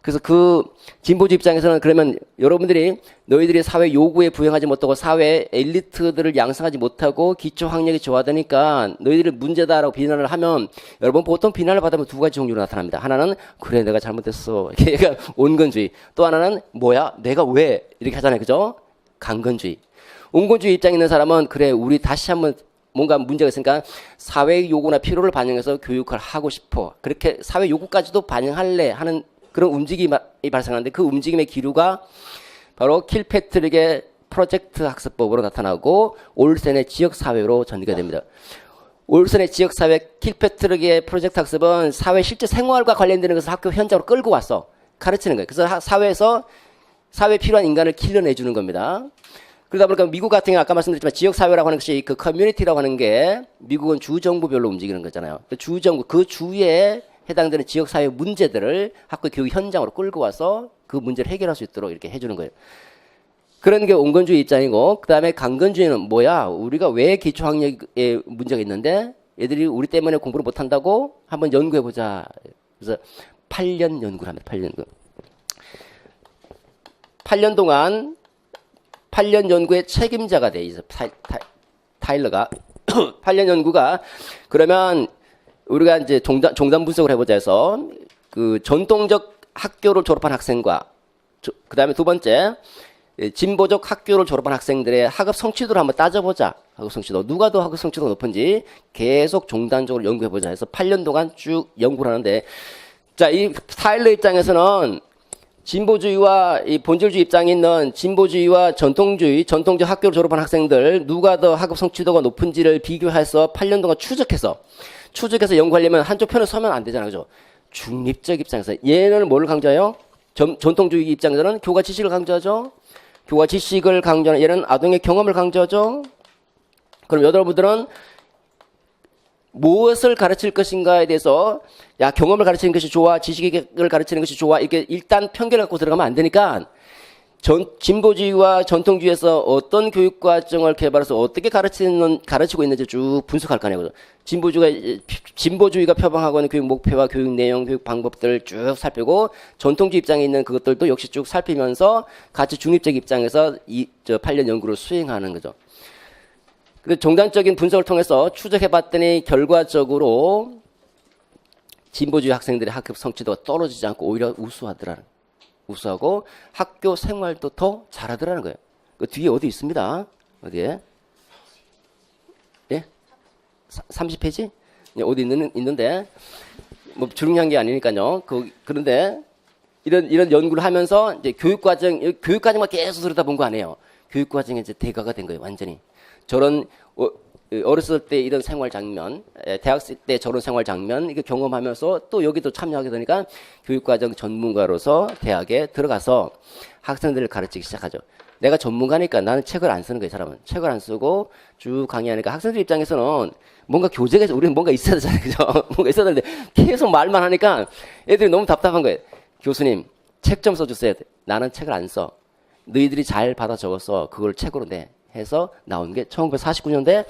[SPEAKER 1] 그래서 그 진보주 입장에서는 그러면 여러분들이 너희들이 사회 요구에 부응하지 못하고 사회 엘리트들을 양성하지 못하고 기초 학력이 저하되니까 너희들이 문제다라고 비난을 하면 여러분 보통 비난을 받으면 두 가지 종류로 나타납니다. 하나는 그래 내가 잘못했어. 이게 온건주의. 또 하나는 뭐야 내가 왜 이렇게 하잖아요. 그죠? 강건주의. 온건주의 입장에 있는 사람은 그래 우리 다시 한번 뭔가 문제가 있으니까 사회 요구나 필요를 반영해서 교육을 하고 싶어. 그렇게 사회 요구까지도 반영할래 하는 그런 움직임이 발생하는데 그 움직임의 기류가 바로 킬패트릭의 프로젝트 학습법으로 나타나고 올센의 지역사회로 전개가 됩니다. 올센의 지역사회 킬패트릭의 프로젝트 학습은 사회 실제 생활과 관련되는 것을 학교 현장으로 끌고 와서 가르치는 거예요. 그래서 사회에서 사회에 필요한 인간을 길러내주는 겁니다. 그러다 보니까 미국 같은 경우 아까 말씀드렸지만 지역사회라고 하는 것이 그 커뮤니티라고 하는 게 미국은 주정부별로 움직이는 거잖아요. 주정부, 그 주에 해당되는 지역사회 문제들을 학교 교육 현장으로 끌고 와서 그 문제를 해결할 수 있도록 이렇게 해주는 거예요. 그런 게 온건주의 입장이고, 그 다음에 강건주의는 뭐야? 우리가 왜 기초학력에 문제가 있는데 애들이 우리 때문에 공부를 못한다고 한번 연구해보자. 그래서 8년 연구를 합니다. 8년 연구. 8년 동안 8년 연구의 책임자가 돼 있어. 타일러가. 8년 연구가 그러면 우리가 이제 종단 분석을 해보자 해서 그 전통적 학교를 졸업한 학생과 그 다음에 두 번째 진보적 학교를 졸업한 학생들의 학업 성취도를 한번 따져보자. 학업 성취도. 누가 더 학업 성취도가 높은지 계속 종단적으로 연구해보자 해서 8년 동안 쭉 연구를 하는데 자, 이 타일러 입장에서는 진보주의와 이 본질주의 입장에 있는 진보주의와 전통적 학교를 졸업한 학생들 누가 더 학업 성취도가 높은지를 비교해서 8년 동안 추적해서 연구하려면 한쪽 편에 서면 안 되잖아요. 그죠? 중립적 입장에서 얘는 뭘 강조해요? 전통주의 입장에서는 교과 지식을 강조하죠. 교과 지식을 강조하는 얘는 아동의 경험을 강조하죠. 그럼 여러분들은 무엇을 가르칠 것인가에 대해서 야 경험을 가르치는 것이 좋아 지식을 가르치는 것이 좋아 이렇게 일단 편견을 갖고 들어가면 안 되니까 진보주의와 전통주의에서 어떤 교육과정을 개발해서 어떻게 가르치고 있는지 쭉 분석할 거 아니에요. 진보주의가 표방하고 있는 교육 목표와 교육 내용, 교육 방법들을 쭉 살피고 전통주의 입장에 있는 그것들도 역시 쭉 살피면서 같이 중립적 입장에서 8년 연구를 수행하는 거죠. 그 종단적인 분석을 통해서 추적해봤더니 결과적으로 진보주의 학생들의 학업 성취도가 떨어지지 않고 오히려 우수하고 학교 생활도 더 잘하더라는 거예요. 그 뒤에 어디 있습니다. 어디에? 예? 30페이지? 어디 있는데 뭐 중요한 게 아니니까요. 그런데 이런 연구를 하면서 이제 교육과정만 계속 들여다본 거 아니에요. 교육과정에 이제 대가가 된 거예요. 완전히. 저런 어렸을 때 이런 생활 장면, 대학생 때 저런 생활 장면 이거 경험하면서 또 여기도 참여하게 되니까 교육과정 전문가로서 대학에 들어가서 학생들을 가르치기 시작하죠. 내가 전문가니까 나는 책을 안 쓰는 거예요. 사람은 책을 안 쓰고 쭉 강의하니까 학생들 입장에서는 뭔가 교재가 우리는 뭔가 있어야 되잖아요. 그죠? 뭔가 있어야 되는데 계속 말만 하니까 애들이 너무 답답한 거예요. 교수님 책 좀 써주세요. 나는 책을 안 써. 너희들이 잘 받아 적어서 그걸 책으로 내. 해서 나온 게 1949년대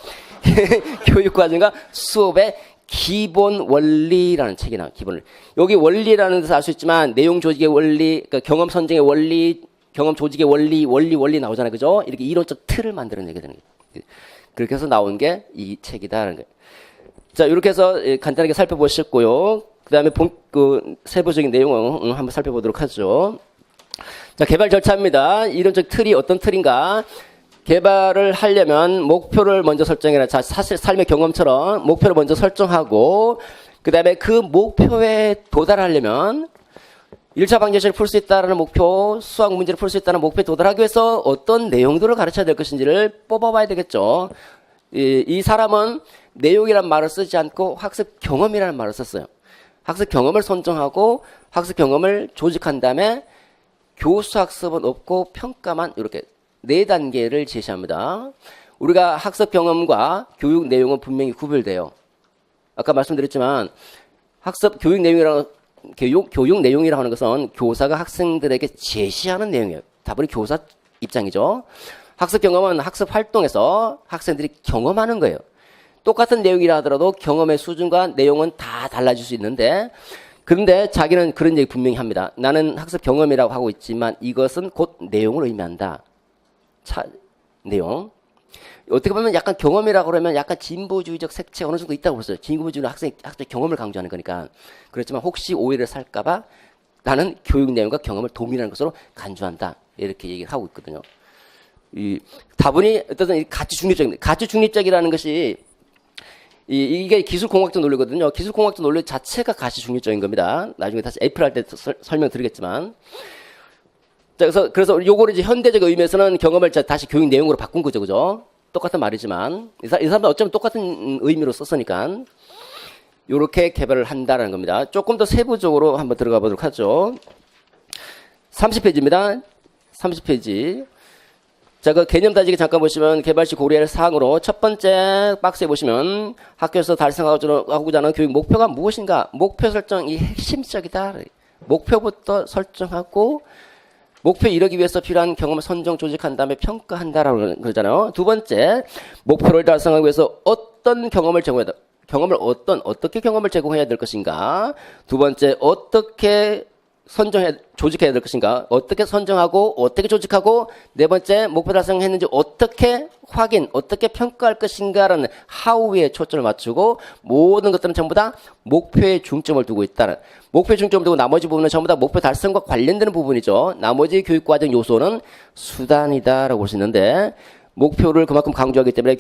[SPEAKER 1] 교육과정과 수업의 기본 원리라는 책이 나와요. 기본 원리. 여기 원리라는 데서 알 수 있지만 내용 조직의 원리, 그러니까 경험 선정의 원리, 경험 조직의 원리 나오잖아요. 그죠? 이렇게 이론적 틀을 만들어내게 되는 거예요. 그렇게 해서 나온 게 이 책이다라는 거예요. 자, 이렇게 해서 간단하게 살펴보셨고요. 그 다음에 세부적인 내용을 한번 살펴보도록 하죠. 자, 개발 절차입니다. 이론적 틀이 어떤 틀인가? 개발을 하려면 목표를 먼저 설정해라. 자, 사실 삶의 경험처럼 목표를 먼저 설정하고 그 다음에 그 목표에 도달하려면 1차 방정식을 풀 수 있다는 목표, 수학 문제를 풀 수 있다는 목표에 도달하기 위해서 어떤 내용들을 가르쳐야 될 것인지를 뽑아봐야 되겠죠. 이 사람은 내용이라는 말을 쓰지 않고 학습 경험이라는 말을 썼어요. 학습 경험을 선정하고 학습 경험을 조직한 다음에 교수 학습은 없고 평가만 이렇게 4단계를 제시합니다. 우리가 학습 경험과 교육 내용은 분명히 구별돼요. 아까 말씀드렸지만 교육 내용이라고 하는 것은 교사가 학생들에게 제시하는 내용이에요. 다분히 교사 입장이죠. 학습 경험은 학습 활동에서 학생들이 경험하는 거예요. 똑같은 내용이라 하더라도 경험의 수준과 내용은 다 달라질 수 있는데 그런데 자기는 그런 얘기 분명히 합니다. 나는 학습 경험이라고 하고 있지만 이것은 곧 내용을 의미한다. 내용. 어떻게 보면 약간 경험이라고 그러면 약간 진보주의적 색채 어느 정도 있다고 그랬어요. 진보주의는 학생 경험을 강조하는 거니까. 그렇지만 혹시 오해를 살까봐 나는 교육 내용과 경험을 동일한 것으로 간주한다. 이렇게 얘기를 하고 있거든요. 다분히 어떤 가치 중립적입니다. 가치 중립적이라는 것이 이게 기술공학적 논리거든요. 기술공학적 논리 자체가 가치 중립적인 겁니다. 나중에 다시 애플 할 때 설명드리겠지만. 자, 그래서 요거를 이제 현대적 의미에서는 경험을 다시 교육 내용으로 바꾼 거죠. 그죠? 똑같은 말이지만. 이 사람은 어쩌면 똑같은 의미로 썼으니까. 요렇게 개발을 한다는 겁니다. 조금 더 세부적으로 한번 들어가 보도록 하죠. 30페이지입니다. 30페이지. 자, 그 개념 따지기 잠깐 보시면 개발 시 고려할 사항으로 첫 번째 박스에 보시면 학교에서 달성하고자 하는 교육 목표가 무엇인가? 목표 설정이 핵심적이다. 목표부터 설정하고 목표 이루기 위해서 필요한 경험을 선정 조직한 다음에 평가한다라고 그러잖아요. 두 번째, 목표를 달성하기 위해서 어떤 경험을 제공해야 돼? 어떻게 경험을 제공해야 될 것인가? 두 번째, 어떻게 조직해야 될 것인가? 어떻게 선정하고, 어떻게 조직하고, 네 번째, 목표 달성했는지 어떻게 어떻게 평가할 것인가라는 하우에 초점을 맞추고, 모든 것들은 전부 다 목표에 중점을 두고 있다는, 목표에 중점을 두고 나머지 부분은 전부 다 목표 달성과 관련되는 부분이죠. 나머지 교육과정 요소는 수단이다라고 볼 수 있는데, 목표를 그만큼 강조하기 때문에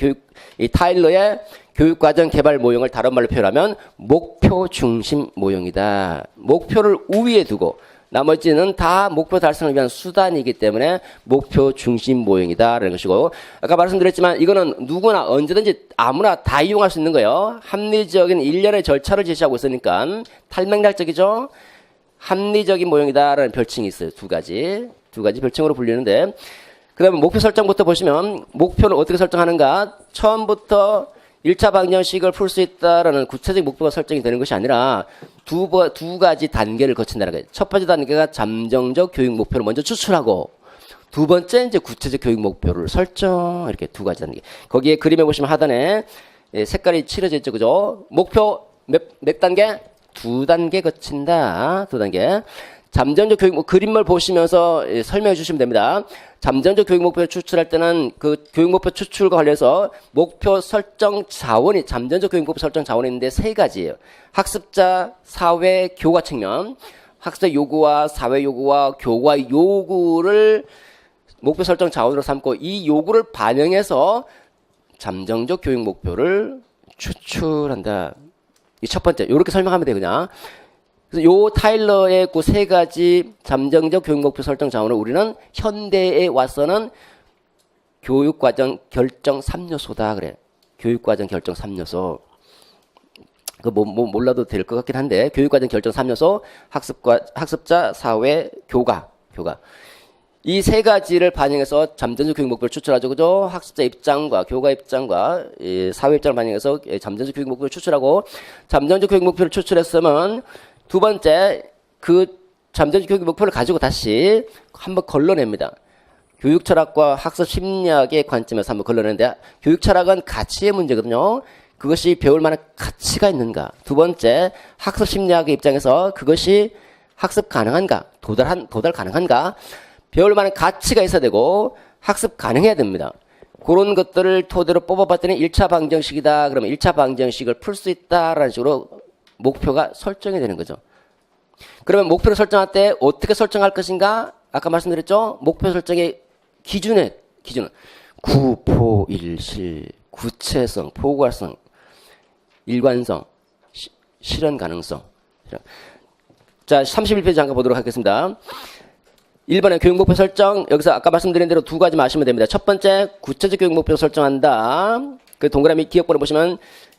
[SPEAKER 1] 이 타일러의 교육과정 개발 모형을 다른 말로 표현하면 목표 중심 모형이다. 목표를 우위에 두고 나머지는 다 목표 달성을 위한 수단이기 때문에 목표 중심 모형이다라는 것이고, 아까 말씀드렸지만 이거는 누구나 언제든지 아무나 다 이용할 수 있는 거예요. 합리적인 일련의 절차를 제시하고 있으니까 탈맥락적이죠. 합리적인 모형이다라는 별칭이 있어요. 두 가지 별칭으로 불리는데, 그 다음에 목표 설정부터 보시면 목표를 어떻게 설정하는가? 처음부터 1차 방정식을 풀 수 있다라는 구체적 목표가 설정이 되는 것이 아니라 두 가지 단계를 거친다는 거예요. 첫 번째 단계가 잠정적 교육 목표를 먼저 추출하고, 두 번째 이제 구체적 교육 목표를 설정, 이렇게 두 가지 단계. 거기에 그림에 보시면 하단에 색깔이 칠해져 있죠. 그죠? 목표 몇 단계? 두 단계 거친다. 두 단계. 잠정적 교육, 그림을 보시면서 설명해 주시면 됩니다. 잠정적 교육 목표를 추출할 때는 그 교육 목표 추출과 관련해서 목표 설정 자원이, 잠정적 교육 목표 설정 자원이 있는데 세 가지예요. 학습자, 사회, 교과 측면. 학습자 요구와 사회 요구와 교과 요구를 목표 설정 자원으로 삼고 이 요구를 반영해서 잠정적 교육 목표를 추출한다. 이 첫 번째. 요렇게 설명하면 돼요, 그냥. 그래서 요 타일러의 그 세 가지 잠정적 교육 목표 설정 자원을 우리는 현대에 와서는 교육과정 결정 3요소다 그래. 교육과정 결정 3요소. 몰라도 될 것 같긴 한데, 교육과정 결정 3요소, 학습자, 사회, 교과. 이 세 가지를 반영해서 잠정적 교육 목표를 추출하죠. 그죠? 학습자 입장과 교과 입장과 사회 입장을 반영해서 잠정적 교육 목표를 추출하고, 잠정적 교육 목표를 추출했으면 두 번째, 그 잠정적 교육 목표를 가지고 다시 한번 걸러냅니다. 교육 철학과 학습 심리학의 관점에서 한번 걸러내는데, 교육 철학은 가치의 문제거든요. 그것이 배울 만한 가치가 있는가. 두 번째, 학습 심리학의 입장에서 그것이 학습 가능한가, 도달 가능한가. 배울 만한 가치가 있어야 되고 학습 가능해야 됩니다. 그런 것들을 토대로 뽑아봤더니 1차 방정식이다. 그러면 1차 방정식을 풀 수 있다라는 식으로 목표가 설정이 되는 거죠. 그러면 목표를 설정할 때 어떻게 설정할 것인가? 아까 말씀드렸죠? 목표 설정의 기준은 구포일실, 구체성, 포괄성, 일관성, 실현 가능성. 자, 31페이지 잠깐 보도록 하겠습니다. 1번의 교육 목표 설정. 여기서 아까 말씀드린 대로 두 가지만 아시면 됩니다. 첫 번째, 구체적 교육 목표 설정한다. 그 동그라미 기억번호 보시면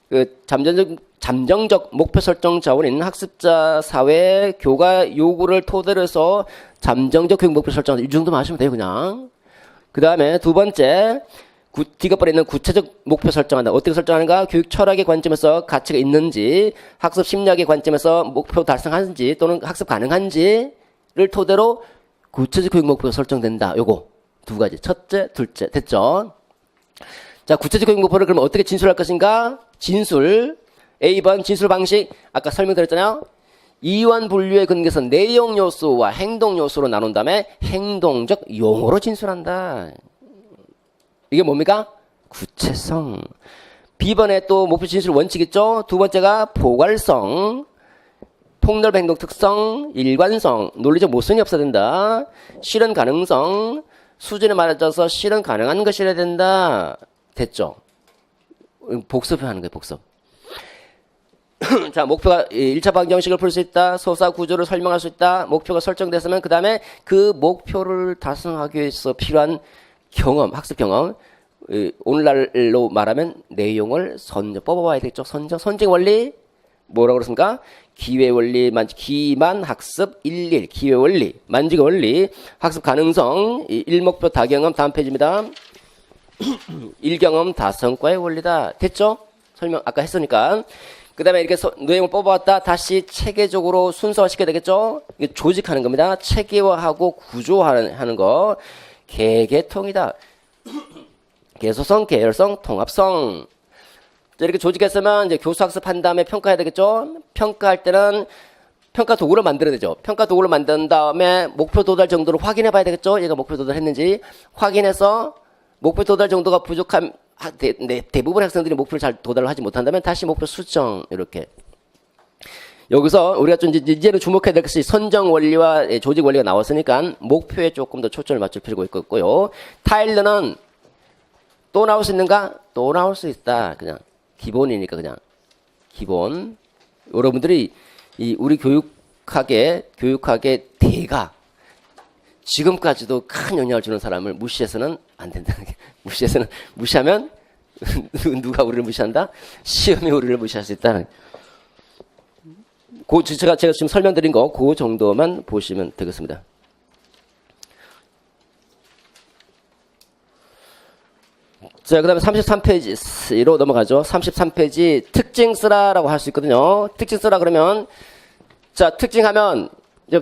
[SPEAKER 1] 그 잠정적 목표 설정 자원인 학습자, 사회, 교과 요구를 토대로 해서 잠정적 교육 목표 설정한다. 이 정도만 아시면 돼요, 그냥. 그 다음에 두 번째, 디귿번에 있는 구체적 목표 설정한다. 어떻게 설정하는가? 교육 철학의 관점에서 가치가 있는지, 학습 심리학의 관점에서 목표 달성하는지 또는 학습 가능한지를 토대로 구체적 교육 목표가 설정된다. 요거 두 가지. 첫째, 둘째. 됐죠? 자, 구체적 교육 목표를 그러면 어떻게 진술할 것인가? 진술. A번 진술 방식. 아까 설명드렸잖아요. 이완 분류의 근거에서 내용 요소와 행동 요소로 나눈 다음에 행동적 용어로 진술한다. 이게 뭡니까? 구체성. B번에 또 목표 진술 원칙 있죠? 두 번째가 포괄성, 폭넓은 행동 특성, 일관성, 논리적 모순이 없어야 된다. 실현 가능성, 수준에 맞춰서 실현 가능한 것이어야 된다. 됐죠? 복습하는 거예요, 복습. 자, 목표가 1차 방정식을 풀 수 있다. 소사 구조를 설명할 수 있다. 목표가 설정됐으면 그 다음에 그 목표를 달성하기 위해서 필요한 경험, 학습 경험. 오늘날로 말하면 내용을 선정 뽑아봐야 되겠죠. 선정 원리 뭐라고 그랬습니까? 기회 원리, 기만 학습 11 기회 원리, 만지기 원리, 학습 가능성, 일목표 다경험 다음 페이지입니다. 일경험 다성과의 원리다. 됐죠? 설명 아까 했으니까. 그 다음에 이렇게 내용을 뽑아왔다. 다시 체계적으로 순서화 시켜야 되겠죠? 이게 조직하는 겁니다. 체계화하고 구조화하는 거. 개개통이다. 개소성, 계열성, 통합성. 이렇게 조직했으면 이제 교수 학습한 다음에 평가해야 되겠죠? 평가할 때는 평가 도구를 만들어야 되죠. 평가 도구를 만든 다음에 목표 도달 정도를 확인해 봐야 되겠죠? 얘가 목표 도달했는지. 확인해서 목표 도달 정도가 부족한 대부분의 학생들이 목표를 잘 도달을 하지 못한다면 다시 목표 수정 이렇게. 여기서 우리가 좀 이제는 주목해야 될 것이 선정 원리와 조직 원리가 나왔으니까 목표에 조금 더 초점을 맞출 필요가 있고요. 타일러는 또 나올 수 있는가? 또 나올 수 있다. 그냥 기본이니까 그냥 기본. 여러분들이 우리 교육학의 대가 지금까지도 큰 영향을 주는 사람을 무시해서는 안 된다는 게. 무시하면 누가 우리를 무시한다? 시험이 우리를 무시할 수 있다는. 제가 지금 설명드린 거 그 정도만 보시면 되겠습니다. 자, 그 다음에 33페이지로 넘어가죠. 33페이지 특징 쓰라라고 할 수 있거든요. 특징 쓰라 그러면, 자, 특징하면,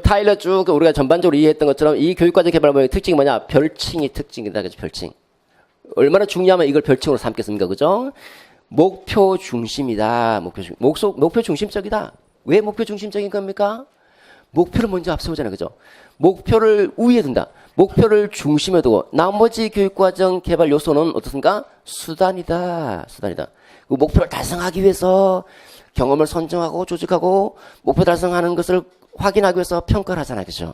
[SPEAKER 1] 타일러 쭉 우리가 전반적으로 이해했던 것처럼 이 교육과정 개발 모형의 특징이 뭐냐? 별칭이 특징이다. 그죠? 별칭. 얼마나 중요하면 이걸 별칭으로 삼겠습니까? 그죠? 목표 중심이다. 목표 중심적이다. 왜 목표 중심적인 겁니까? 목표를 먼저 앞세우잖아요. 그죠? 목표를 우위에 둔다. 목표를 중심에 두고 나머지 교육과정 개발 요소는 어떻습니까? 수단이다. 그 목표를 달성하기 위해서 경험을 선정하고 조직하고 목표 달성하는 것을 확인하기 위해서 평가를 하잖아요. 그죠?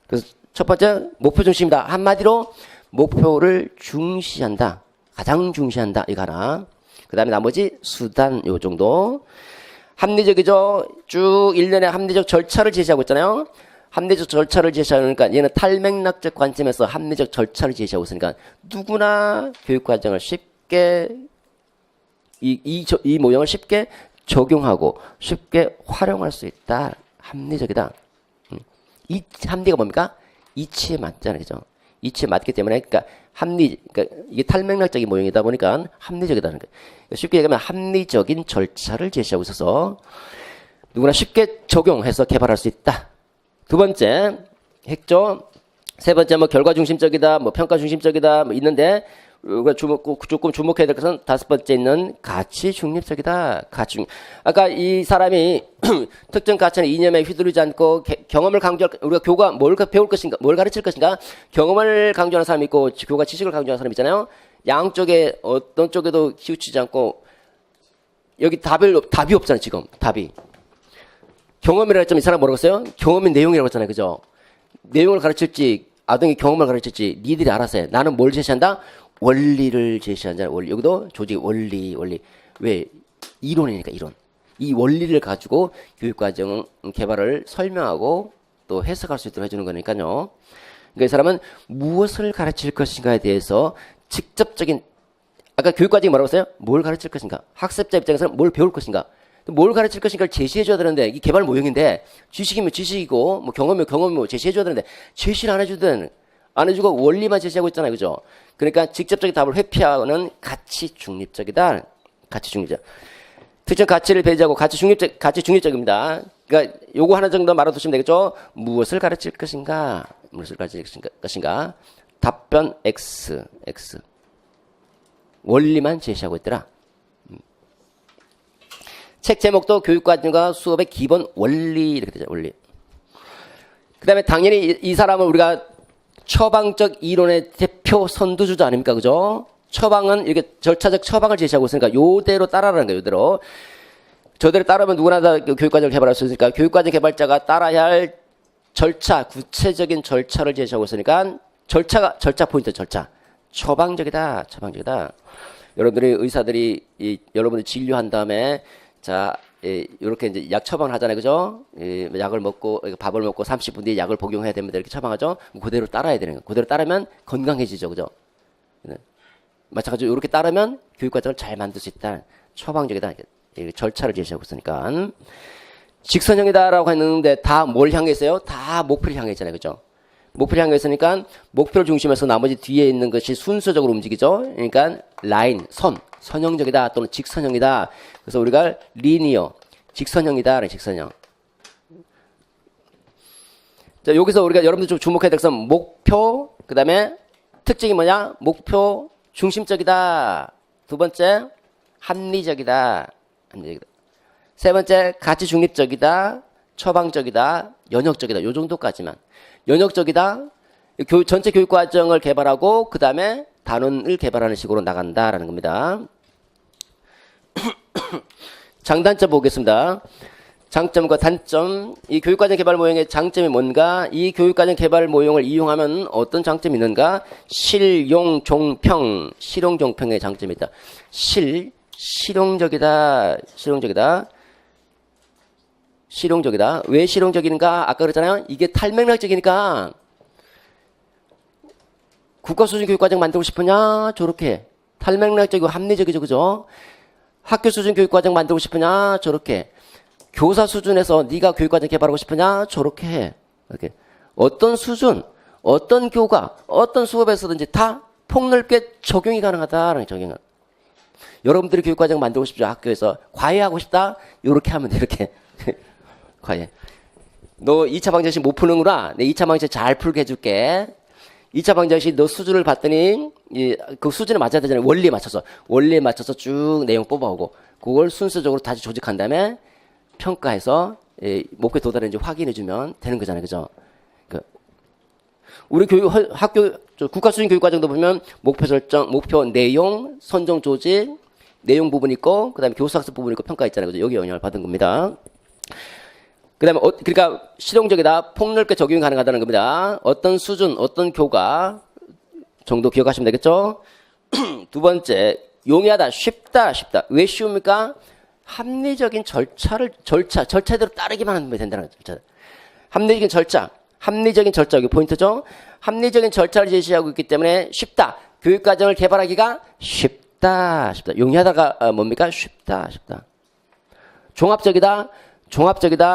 [SPEAKER 1] 그래서 첫 번째 목표 중심이다. 한마디로 목표를 중시한다. 가장 중시한다. 이거 하나. 그 다음에 나머지 수단 요 정도. 합리적이죠. 쭉 1년의 합리적 절차를 제시하고 있잖아요. 합리적 절차를 제시하니까 얘는 탈맥락적 관점에서 합리적 절차를 제시하고 있으니까 누구나 교육과정을 쉽게 이 모형을 쉽게 적용하고 쉽게 활용할 수 있다. 합리적이다. 이 합리가 뭡니까? 이치에 맞잖아요. 그죠? 이치에 맞기 때문에 그러니까 이게 탈맥락적인 모형이다 보니까 합리적이다는 거예요. 쉽게 얘기하면 합리적인 절차를 제시하고 있어서 누구나 쉽게 적용해서 개발할 수 있다. 두 번째 핵죠. 세 번째 결과 중심적이다, 평가 중심적이다 있는데 우리가 조금 주목해야 될 것은 다섯 번째 있는 가치 중립적이다. 아까 이 사람이 특정 가치나 이념에 휘둘리지 않고 경험을 강조할, 우리가 교가 뭘 배울 것인가, 뭘 가르칠 것인가, 경험을 강조하는 사람이 있고 교가 지식을 강조하는 사람이 있잖아요. 양쪽에 어떤 쪽에도 치우치지 않고 여기 답이 없잖아요. 지금 답이. 경험이라 했지만 이 사람 뭐라고 했어요? 경험의 내용이라고 했잖아요. 그죠? 내용을 가르칠지 아동이 경험을 가르칠지 니들이 알아서 해. 나는 뭘 제시한다? 원리를 제시한다. 원리. 여기도 조직 원리. 왜? 이론이니까 이론. 이 원리를 가지고 교육과정 개발을 설명하고 또 해석할 수 있도록 해주는 거니까요. 그러니까 이 사람은 무엇을 가르칠 것인가에 대해서 직접적인, 아까 교육과정이 뭐라고 했어요? 뭘 가르칠 것인가? 학습자 입장에서는 뭘 배울 것인가? 뭘 가르칠 것인가를 제시해줘야 되는데, 이게 개발 모형인데, 지식이면 지식이고, 경험이면 경험이고, 제시해줘야 되는데, 제시를 안 해주고 원리만 제시하고 있잖아요. 그죠? 그러니까 직접적인 답을 회피하는 가치 중립적이다. 가치 중립적. 특정 가치를 배제하고 가치 중립적입니다. 그러니까 요거 하나 정도 말아두시면 되겠죠? 무엇을 가르칠 것인가? 답변 X. 원리만 제시하고 있더라. 책 제목도 교육과정과 수업의 기본 원리 이렇게 되죠. 원리. 그다음에 당연히 이 사람은 우리가 처방적 이론의 대표 선두주자 아닙니까? 그죠? 처방은 이렇게 절차적 처방을 제시하고 있으니까 요대로 따라라는 거예요. 요대로. 저대로 따르면 누구나 다 교육과정을 개발할 수 있으니까 교육과정 개발자가 따라야 할 절차, 구체적인 절차를 제시하고 있으니까 절차 포인트 절차. 처방적이다. 처방적이다. 여러분들이 의사들이 여러분들 진료한 다음에 자, 이렇게 이제 약 처방을 하잖아요. 그죠? 약을 먹고 밥을 먹고 30분 뒤에 약을 복용해야 됩니다. 이렇게 처방하죠. 그대로 따라야 되는 거예요. 그대로 따르면 건강해지죠. 그죠? 마찬가지로 이렇게 따르면 교육과정을 잘 만들 수 있다. 처방적이다. 절차를 제시하고 있으니까. 직선형이다라고 했는데 다 뭘 향해 있어요? 다 목표를 향해 있잖아요. 그죠? 목표를 향해 있으니까 목표를 중심에서 나머지 뒤에 있는 것이 순서적으로 움직이죠. 그러니까 라인, 선형적이다 또는 직선형이다. 그래서 우리가 리니어, 직선형이다. 직선형. 자, 여기서 우리가 여러분들 좀 주목해야 될 것은 목표, 그 다음에 특징이 뭐냐? 목표 중심적이다. 두 번째, 합리적이다. 세 번째, 가치 중립적이다. 처방적이다. 연역적이다. 요 정도까지만. 연역적이다. 전체 교육과정을 개발하고 그 다음에 단원을 개발하는 식으로 나간다라는 겁니다. 장단점 보겠습니다. 장점과 단점. 이 교육과정 개발 모형의 장점이 뭔가? 이 교육과정 개발 모형을 이용하면 어떤 장점이 있는가? 실용종평. 실용종평의 장점이 있다. 실용적이다. 실용적이다. 왜 실용적인가? 아까 그랬잖아요. 이게 탈맥락적이니까 국가수준 교육과정 만들고 싶으냐? 저렇게. 탈맥락적이고 합리적이죠. 그죠? 학교 수준 교육과정 만들고 싶으냐? 저렇게. 교사 수준에서 네가 교육과정 개발하고 싶으냐? 저렇게 해. 이렇게. 어떤 수준, 어떤 교과, 어떤 수업에서든지 다 폭넓게 적용이 가능하다라는 적용은. 여러분들이 교육과정 만들고 싶죠? 학교에서. 과외하고 싶다? 이렇게 하면 돼. 이렇게. 과외. 너 2차 방정식 못 푸는구나. 내 2차 방정식 잘 풀게 해줄게. 2차 방정식 너 수준을 봤더니 그 수준에 맞아야 되잖아요. 원리에 맞춰서 쭉 내용 뽑아오고 그걸 순서적으로 다시 조직한 다음에 평가해서 목표에 도달했는지 확인해주면 되는 거잖아요. 그죠? 우리 학교 국가 수준 교육과정도 보면 목표 설정, 목표 내용, 선정 조직, 내용 부분 있고 그다음에 교수학습 부분 있고 평가 있잖아요. 그죠? 여기 영향을 받은 겁니다. 그다음에 그러니까 실용적이다, 폭넓게 적용이 가능하다는 겁니다. 어떤 수준, 어떤 교과 정도 기억하시면 되겠죠? 두 용이하다, 쉽다. 왜 쉬웁니까? 합리적인 절차대로 따르기만 하면 된다는 거죠. 합리적인 절차, 여기 포인트죠? 합리적인 절차를 제시하고 있기 때문에 쉽다. 교육과정을 개발하기가 쉽다. 용이하다가 뭡니까? 쉽다. 종합적이다.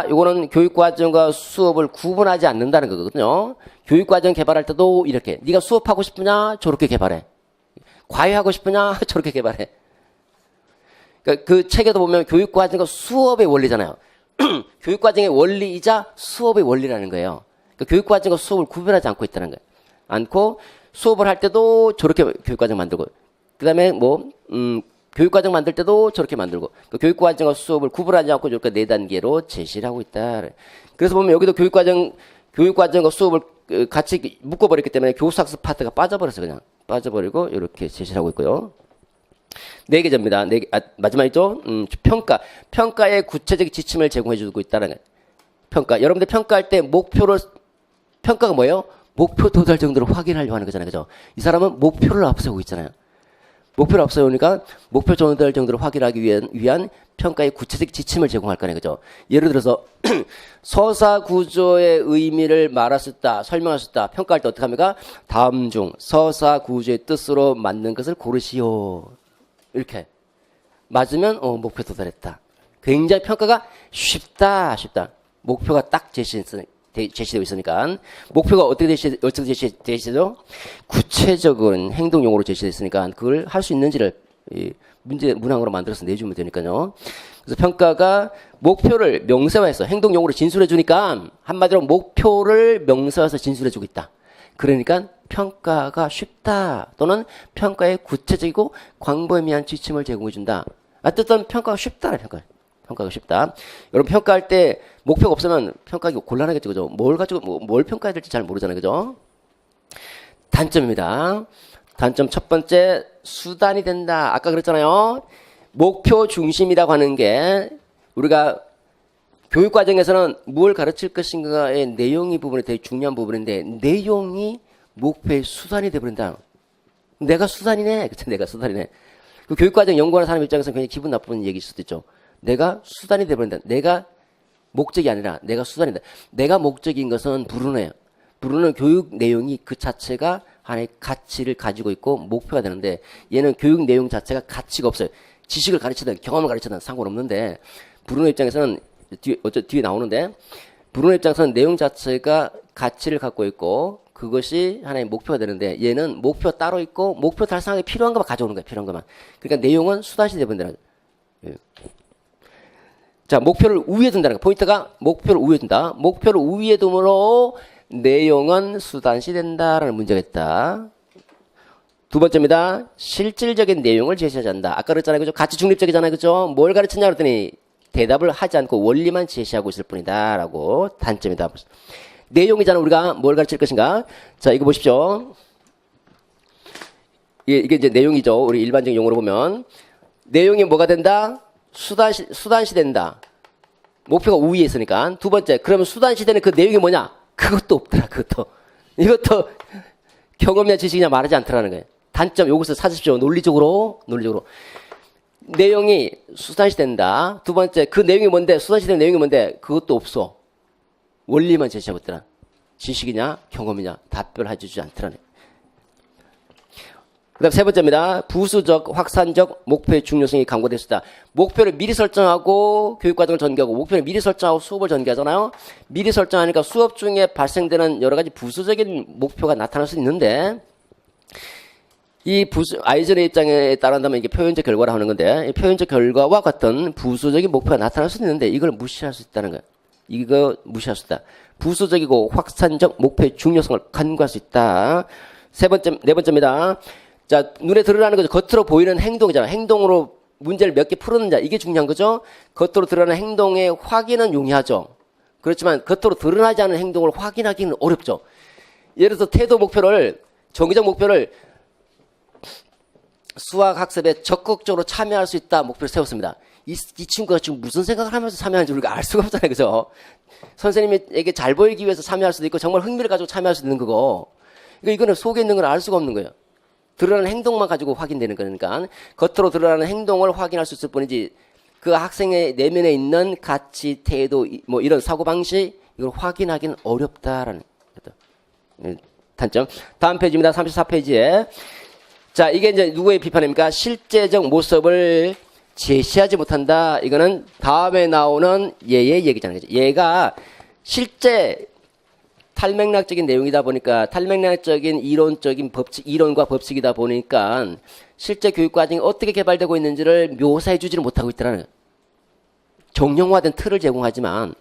[SPEAKER 1] 이거는 교육과정과 수업을 구분하지 않는다는 거거든요. 교육과정 개발할 때도 이렇게 네가 수업하고 싶으냐? 저렇게 개발해. 과외하고 싶으냐? 저렇게 개발해. 그러니까 그 책에도 보면 교육과정과 수업의 원리잖아요. 교육과정의 원리이자 수업의 원리라는 거예요. 그러니까 교육과정과 수업을 구분하지 않고 있다는 거예요. 않고 수업을 할 때도 저렇게 교육과정 만들고 그 다음에 교육과정 만들 때도 저렇게 만들고 그러니까 교육과정과 수업을 구분하지 않고 저렇게 4단계로 제시를 하고 있다. 그래서 보면 여기도 교육과정과 수업을 같이 묶어버렸기 때문에 교수학습 파트가 빠져버렸어요. 그냥 빠져버리고 이렇게 제시를 하고 있고요. 4개점입니다. 마지막이죠. 평가의 구체적 지침을 제공해주고 있다는 거예요. 평가. 여러분들 평가할 때 평가가 뭐예요? 목표 도달 정도로 확인하려고 하는 거잖아요. 그죠? 이 사람은 목표를 앞세우고 있잖아요. 목표를 앞세우니까 목표 도달 정도로 확인하기 위한 평가의 구체적 지침을 제공할 거네요. 그죠? 예를 들어서 서사 구조의 의미를 말할 수 있다, 설명할 수 있다. 평가할 때 어떻게 합니까? 다음 중 서사 구조의 뜻으로 맞는 것을 고르시오. 이렇게 맞으면 목표 도달했다. 굉장히 평가가 쉽다. 목표가 딱 제시되어 있으니까 목표가 어떻게 제시되죠? 구체적인 행동용어로 제시되어 있으니까 그걸 할 수 있는지를 문항으로 만들어서 내주면 되니까요. 그래서 평가가 목표를 명세화해서 행동용어로 진술해 주니까 한마디로 목표를 명세화해서 진술해 주고 있다. 그러니까 평가가 쉽다 또는 평가의 구체적이고 광범위한 지침을 제공해 준다. 어쨌든 평가가 쉽다. 평가하기 쉽다. 여러분 평가할 때 목표가 없으면 평가하기 곤란하겠죠. 그죠? 뭘 가지고 뭘 평가해야 될지 잘 모르잖아요. 그죠? 단점입니다. 단점 첫 번째, 수단이 된다. 아까 그랬잖아요. 목표 중심이라고 하는 게 우리가 교육 과정에서는 무엇을 가르칠 것인가의 내용이 부분이 되게 중요한 부분인데 내용이 목표의 수단이 되어버린다. 내가 수단이네. 그쵸? 내가 수단이네. 그 교육과정 연구하는 사람 입장에서 굉장히 기분 나쁜 얘기일 수도 있죠. 내가 수단이 되어버린다. 내가 목적이 아니라 내가 수단이다. 내가 목적인 것은 브루노예요. 브루노는 교육 내용이 그 자체가 하나의 가치를 가지고 있고 목표가 되는데 얘는 교육 내용 자체가 가치가 없어요. 지식을 가르치든 경험을 가르치든 상관없는데 브루노 입장에서는 뒤에 나오는데 브루노 입장에서는 내용 자체가 가치를 갖고 있고 그것이 하나의 목표가 되는데 얘는 목표 따로 있고 목표 달성하기 필요한 것만 가져오는 거예요. 필요한 것만. 그러니까 내용은 수단시 되버린다. 예. 자, 목표를 우위에 둔다는 거. 포인트가 목표를 우위에 둔다. 목표를 우위에 둠으로 내용은 수단시 된다라는 문제가 있다. 두 번째입니다. 실질적인 내용을 제시하지 않는다. 아까 그랬잖아요. 그죠? 가치 중립적이잖아요. 그죠? 뭘 가르쳤냐 그랬더니 대답을 하지 않고 원리만 제시하고 있을 뿐이다. 라고 단점이다. 내용이잖아. 우리가 뭘 가르칠 것인가. 자, 이거 보십시오. 이게 이제 내용이죠. 우리 일반적인 용어로 보면. 내용이 뭐가 된다? 수단시 된다. 목표가 우위에 있으니까. 두 번째, 그러면 수단시 되는 그 내용이 뭐냐? 그것도 없더라. 그것도. 이것도 경험이나 지식이냐 말하지 않더라는 거예요. 단점, 요것을 찾으십시오. 논리적으로. 내용이 수단시 된다. 두 번째, 그 내용이 뭔데? 수단시 되는 내용이 뭔데? 그것도 없어. 원리만 제시하고 있더라. 지식이냐 경험이냐 답변해주지 않더라네. 그 다음 세 번째입니다. 부수적 확산적 목표의 중요성이 강조됐다. 목표를 미리 설정하고 교육과정을 전개하고 목표를 미리 설정하고 수업을 전개하잖아요. 미리 설정하니까 수업 중에 발생되는 여러 가지 부수적인 목표가 나타날 수 있는데 이 아이전의 입장에 따른다면 이게 표현적 결과라 하는 건데 이 표현적 결과와 같은 부수적인 목표가 나타날 수 있는데 이걸 무시할 수 있다는 거예요. 이거 무시할 수 있다. 부수적이고 확산적 목표의 중요성을 간과할 수 있다. 네 번째입니다. 자, 눈에 드러나는 거죠. 겉으로 보이는 행동이잖아. 행동으로 문제를 몇 개 풀었느냐. 이게 중요한 거죠. 겉으로 드러나는 행동의 확인은 용이하죠. 그렇지만 겉으로 드러나지 않은 행동을 확인하기는 어렵죠. 예를 들어서 태도 목표를, 정기적 목표를 수학 학습에 적극적으로 참여할 수 있다. 목표를 세웠습니다. 이 친구가 지금 무슨 생각을 하면서 참여하는지 우리가 알 수가 없잖아요. 그죠? 선생님에게 잘 보이기 위해서 참여할 수도 있고 정말 흥미를 가지고 참여할 수도 있는 거고 이거는 속에 있는 걸 알 수가 없는 거예요. 드러나는 행동만 가지고 확인되는 거니까 겉으로 드러나는 행동을 확인할 수 있을 뿐이지 그 학생의 내면에 있는 가치, 태도, 뭐 이런 사고방식 이걸 확인하기는 어렵다라는 단점. 다음 페이지입니다. 34페이지에 자, 이게 이제 누구의 비판입니까? 실제적 모습을 제시하지 못한다. 이거는 다음에 나오는 얘의 얘기잖아요. 얘가 실제 탈맥락적인 내용이다 보니까 탈맥락적인 이론적인 법칙, 이론과 법칙이다 보니까 실제 교육 과정이 어떻게 개발되고 있는지를 묘사해 주지를 못하고 있다는 거예요. 정형화된 틀을 제공하지만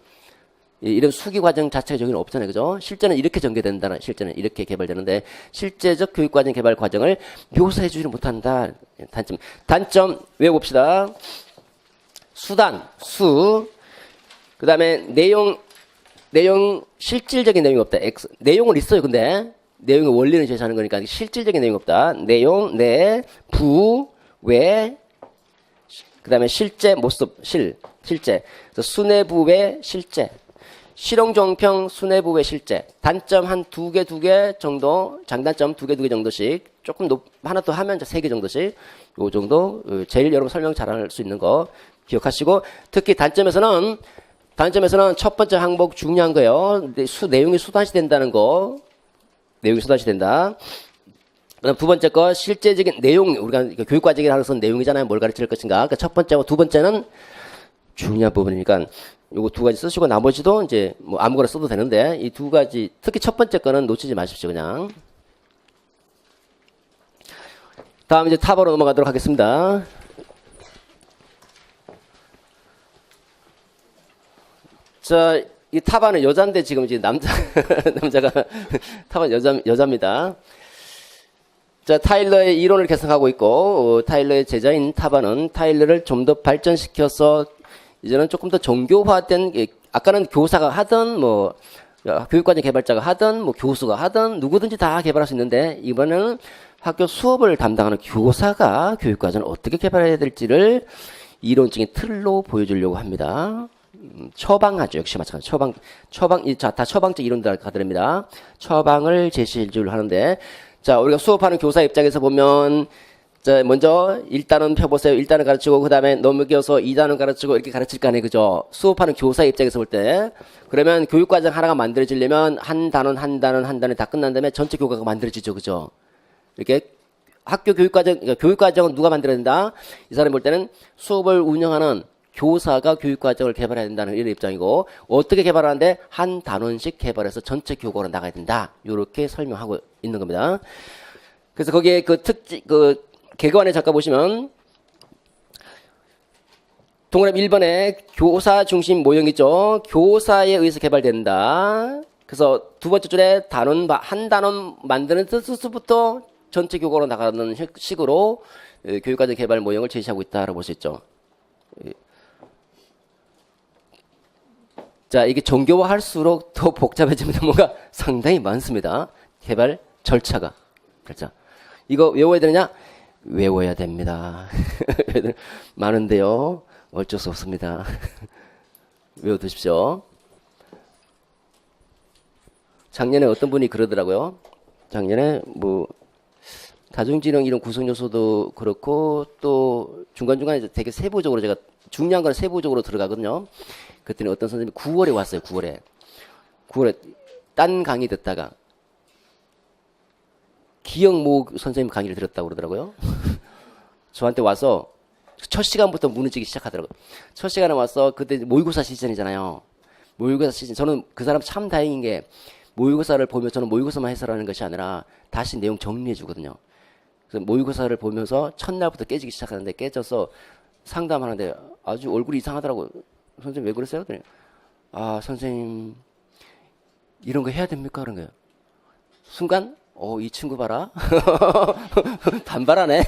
[SPEAKER 1] 이런 수기 과정 자체가 저기는 없잖아요. 그죠? 실제는 이렇게 전개된다는, 실제는 이렇게 개발되는데 실제적 교육 과정 개발 과정을 묘사해 주지를 못한다. 단점 외워봅시다. 수단, 그 다음에 내용 실질적인 내용이 없다. 내용은 있어요. 근데 내용의 원리는 제시하는 거니까 실질적인 내용이 없다. 내용, 왜, 그 다음에 실제 모습, 실제. 수뇌부의 실제. 실용종평 수뇌부의 실제. 단점 한 두 개 정도, 장단점 두 개 정도씩, 조금 하나 더 하면 3개 정도씩, 요 정도, 제일 여러분 설명 잘할 수 있는 거 기억하시고, 특히 단점에서는 첫 번째 항목 중요한 거예요. 내용이 수단시 된다는 거. 내용이 수단시 된다. 그 다음 두 번째 거, 실제적인 내용, 우리가 교육과정이라서 내용이잖아요. 뭘 가르칠 것인가. 그러니까 첫 번째와 두 번째는 중요한 부분이니까, 요거 두 가지 쓰시고 나머지도 이제 뭐 아무거나 써도 되는데 이 두 가지 특히 첫 번째 거는 놓치지 마십시오. 그냥. 다음 이제 탑으로 넘어가도록 하겠습니다. 자, 이 탑안은 여자인데 지금 이제 남자가 탑안 여자입니다. 자, 타일러의 이론을 개성하고 있고 타일러의 제자인 탑안은 타일러를 좀 더 발전시켜서 이제는 조금 더 정교화된, 아까는 교사가 하든, 뭐, 교육과정 개발자가 하든, 뭐, 교수가 하든, 누구든지 다 개발할 수 있는데, 이번에는 학교 수업을 담당하는 교사가 교육과정을 어떻게 개발해야 될지를 이론적인 틀로 보여주려고 합니다. 처방하죠. 역시 마찬가지. 다 처방적 이론들 가드립니다. 처방을 제시해 주려 하는데, 자, 우리가 수업하는 교사 입장에서 보면, 자, 먼저 1단원 펴보세요. 1단원 가르치고, 그 다음에 넘겨서 2단원 가르치고, 이렇게 가르칠 거 아니에요. 그죠? 수업하는 교사 입장에서 볼 때. 그러면 교육과정 하나가 만들어지려면 한 단원이 다 끝난 다음에 전체 교과가 만들어지죠. 그죠? 이렇게 학교 그러니까 교육과정은 누가 만들어야 된다? 이 사람이 볼 때는 수업을 운영하는 교사가 교육과정을 개발해야 된다는 이런 입장이고, 어떻게 개발하는데 한 단원씩 개발해서 전체 교과로 나가야 된다. 이렇게 설명하고 있는 겁니다. 그래서 거기에 개관에 잠깐 보시면 동그라미 1번에 교사 중심 모형이죠. 교사에 의해서 개발된다. 그래서 두 번째 줄에 한 단원 만드는 뜻부터 전체 교과로 나가는 식으로 교육과정 개발 모형을 제시하고 있다라고 볼 수 있죠. 자, 이게 정교화할수록 더 복잡해집니다. 뭔가 상당히 많습니다. 개발 절차가. 이거 외워야 되느냐? 외워야 됩니다. 많은데요. 어쩔 수 없습니다. 외워두십시오. 작년에 어떤 분이 그러더라고요. 작년에 뭐 다중지능 이런 구성 요소도 그렇고 또 중간중간에 되게 세부적으로 제가 중요한 건 세부적으로 들어가거든요. 그랬더니 어떤 선생님이 9월에 왔어요. 9월에 딴 강의 듣다가 기영모 선생님 강의를 들었다고 그러더라고요. 저한테 와서 첫 시간부터 무너지기 시작하더라고요. 첫 시간에 와서 그때 모의고사 시즌이잖아요. 모의고사 시즌. 저는 그 사람 참 다행인 게 모의고사를 보면 저는 모의고사만 해설하는 것이 아니라 다시 내용 정리해 주거든요. 그래서 모의고사를 보면서 첫날부터 깨지기 시작하는데 깨져서 상담하는데 아주 얼굴이 이상하더라고요. 선생님 왜 그랬어요? 그랬더니 아 선생님 이런 거 해야 됩니까? 그런 거예요. 순간 이 친구 봐라. 반발하네.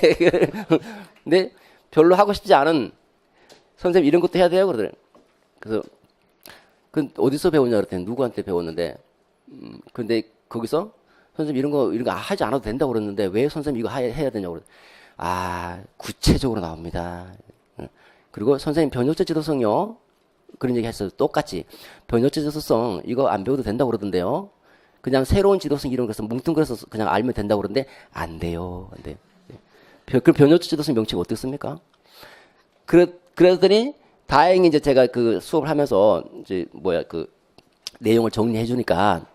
[SPEAKER 1] 근데 별로 하고 싶지 않은 선생님 이런 것도 해야 돼요. 그러더래요. 그래서 그 어디서 배웠냐 그랬더니 누구한테 배웠는데 근데 거기서 선생님 이런 거 하지 않아도 된다고 그랬는데 왜 선생님 이거 해야 되냐고 그랬더니 구체적으로 나옵니다. 그리고 선생님 변형적 지도성요. 그런 얘기 했어요. 똑같이 변형적 지도성 이거 안 배워도 된다고 그러던데요. 그냥 새로운 지도성 이런 거서 뭉뚱그려서 그냥 알면 된다고 그러는데 안 돼요. 안 돼요. 그 변형적 지도성 명칭 어떻게 씁니까? 그러더니 다행히 이제 제가 그 수업을 하면서 이제 그 내용을 정리해 주니까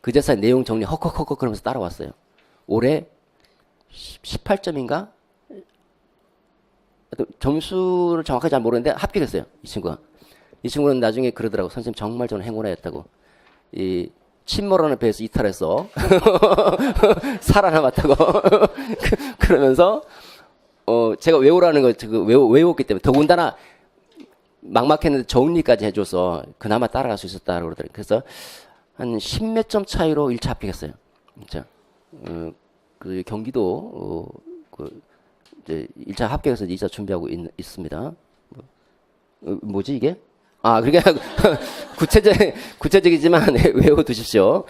[SPEAKER 1] 그제서야 내용 정리 헉헉헉 그러면서 따라왔어요. 올해 18점인가? 점수를 정확하게 잘 모르는데 합격했어요. 이 친구가. 이 친구는 나중에 그러더라고. 선생님 정말 저는 행운아였다고. 이 침몰하는 배에서 이탈해서 살아남았다고. 그러면서 제가 외우라는 걸 외웠기 때문에 더군다나 막막했는데 정리까지 해줘서 그나마 따라갈 수 있었다고 그러더라고요. 그래서 한 10몇 점 차이로 1차 합격했어요. 진짜. 그 경기도 이제 1차 합격해서 2차 준비하고 있습니다. 뭐지 이게? 그러니까 구체적이지만 외워두십시오.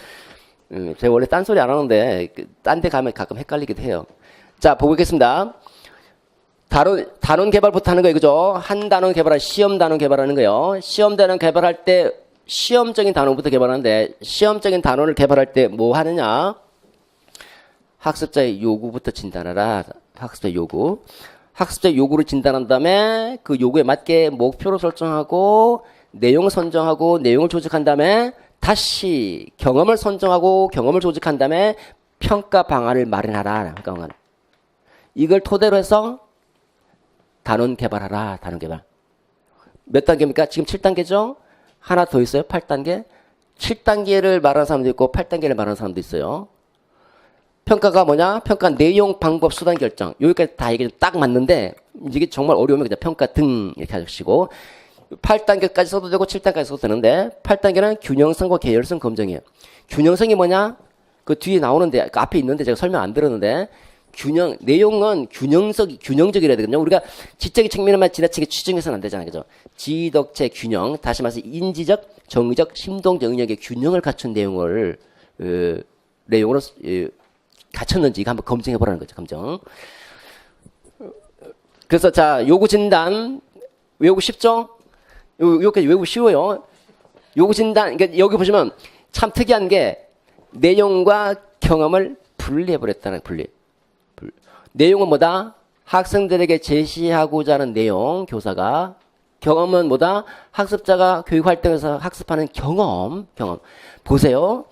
[SPEAKER 1] 제가 원래 딴소리 안 하는데 딴 데 가면 가끔 헷갈리기도 해요. 자, 보고 있겠습니다. 단원 개발부터 하는 거예요. 그죠? 한 단원 시험 단원 개발하는 거예요. 시험 단원 개발할 때 시험적인 단원부터 개발하는데 시험적인 단원을 개발할 때 뭐 하느냐? 학습자의 요구부터 진단하라. 학습자의 요구. 학습자의 요구를 진단한 다음에 그 요구에 맞게 목표를 설정하고 내용을 선정하고 내용을 조직한 다음에 다시 경험을 선정하고 경험을 조직한 다음에 평가 방안을 마련하라. 평가 방안. 이걸 토대로 해서 단원 개발하라. 단원 개발. 몇 단계입니까? 지금 7단계죠? 하나 더 있어요. 8단계. 7단계를 말하는 사람도 있고 8단계를 말하는 사람도 있어요. 평가가 뭐냐? 평가 내용, 방법, 수단 결정. 여기까지 다 이게 딱 맞는데 이게 정말 어려우면 그냥 평가 등 이렇게 하시고 8단계까지 써도 되고 7단계까지 써도 되는데 8단계는 균형성과 계열성 검증이에요. 균형성이 뭐냐? 그 뒤에 나오는데 그 앞에 있는데 제가 설명 안 들었는데 내용은 균형적이라야 되거든요. 우리가 지적인 측면에만 지나치게 추정해서는 안 되잖아요. 그죠? 지덕체 균형, 다시 말해서 인지적, 정의적, 심동적 능력의 균형을 갖춘 내용을, 내용으로, 갖췄는지 이거 한번 검증해 보라는 거죠. 검증. 그래서 자, 요구 진단, 외우고 쉽죠? 요까지 외우고 쉬워요. 요구 진단, 그러니까 여기 보시면 참 특이한 게 내용과 경험을 분리해버렸다는 분리. 내용은 뭐다? 학생들에게 제시하고자 하는 내용, 교사가. 경험은 뭐다? 학습자가 교육 활동에서 학습하는 경험. 보세요.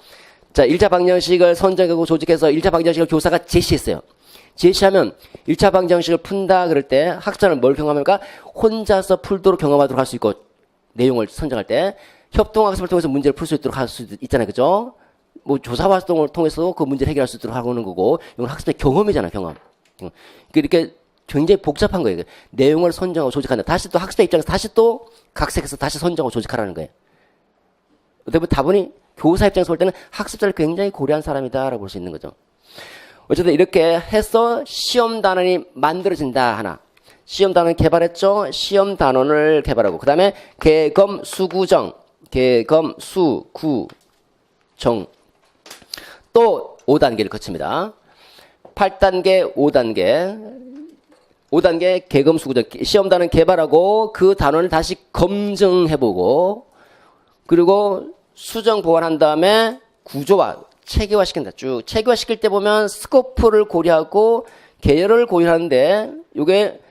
[SPEAKER 1] 자, 1차 방정식을 선정하고 조직해서 1차 방정식을 교사가 제시했어요. 제시하면 1차 방정식을 푼다 그럴 때 학생은 뭘 경험할까? 혼자서 풀도록 경험하도록 할 수 있고, 내용을 선정할 때 협동학습을 통해서 문제를 풀 수 있도록 할 수 있잖아요. 그죠? 뭐 조사 활동을 통해서 그 문제를 해결할 수 있도록 하는 거고, 이건 학습의 경험이잖아, 경험. 이렇게 굉장히 복잡한 거예요. 내용을 선정하고 조직한다. 다시 또 학습자 입장에서 다시 또 각색해서 다시 선정하고 조직하라는 거예요. 어떻게 보면 다분히 교사 입장에서 볼 때는 학습자를 굉장히 고려한 사람이다라고 볼 수 있는 거죠. 어쨌든 이렇게 해서 시험 단원이 만들어진다 하나. 시험 단원 개발했죠. 시험 단원을 개발하고 그 다음에 개검 수구정, 개검 수구정 또 5단계를 거칩니다. 8단계, 5단계 개검 수구정 시험 단원 개발하고 그 단원을 다시 검증해보고 그리고 수정 보완한 다음에 구조화 체계화시킨다. 쭉 체계화시킬 때 보면 스코프를 고려하고 계열을 고려하는데 이게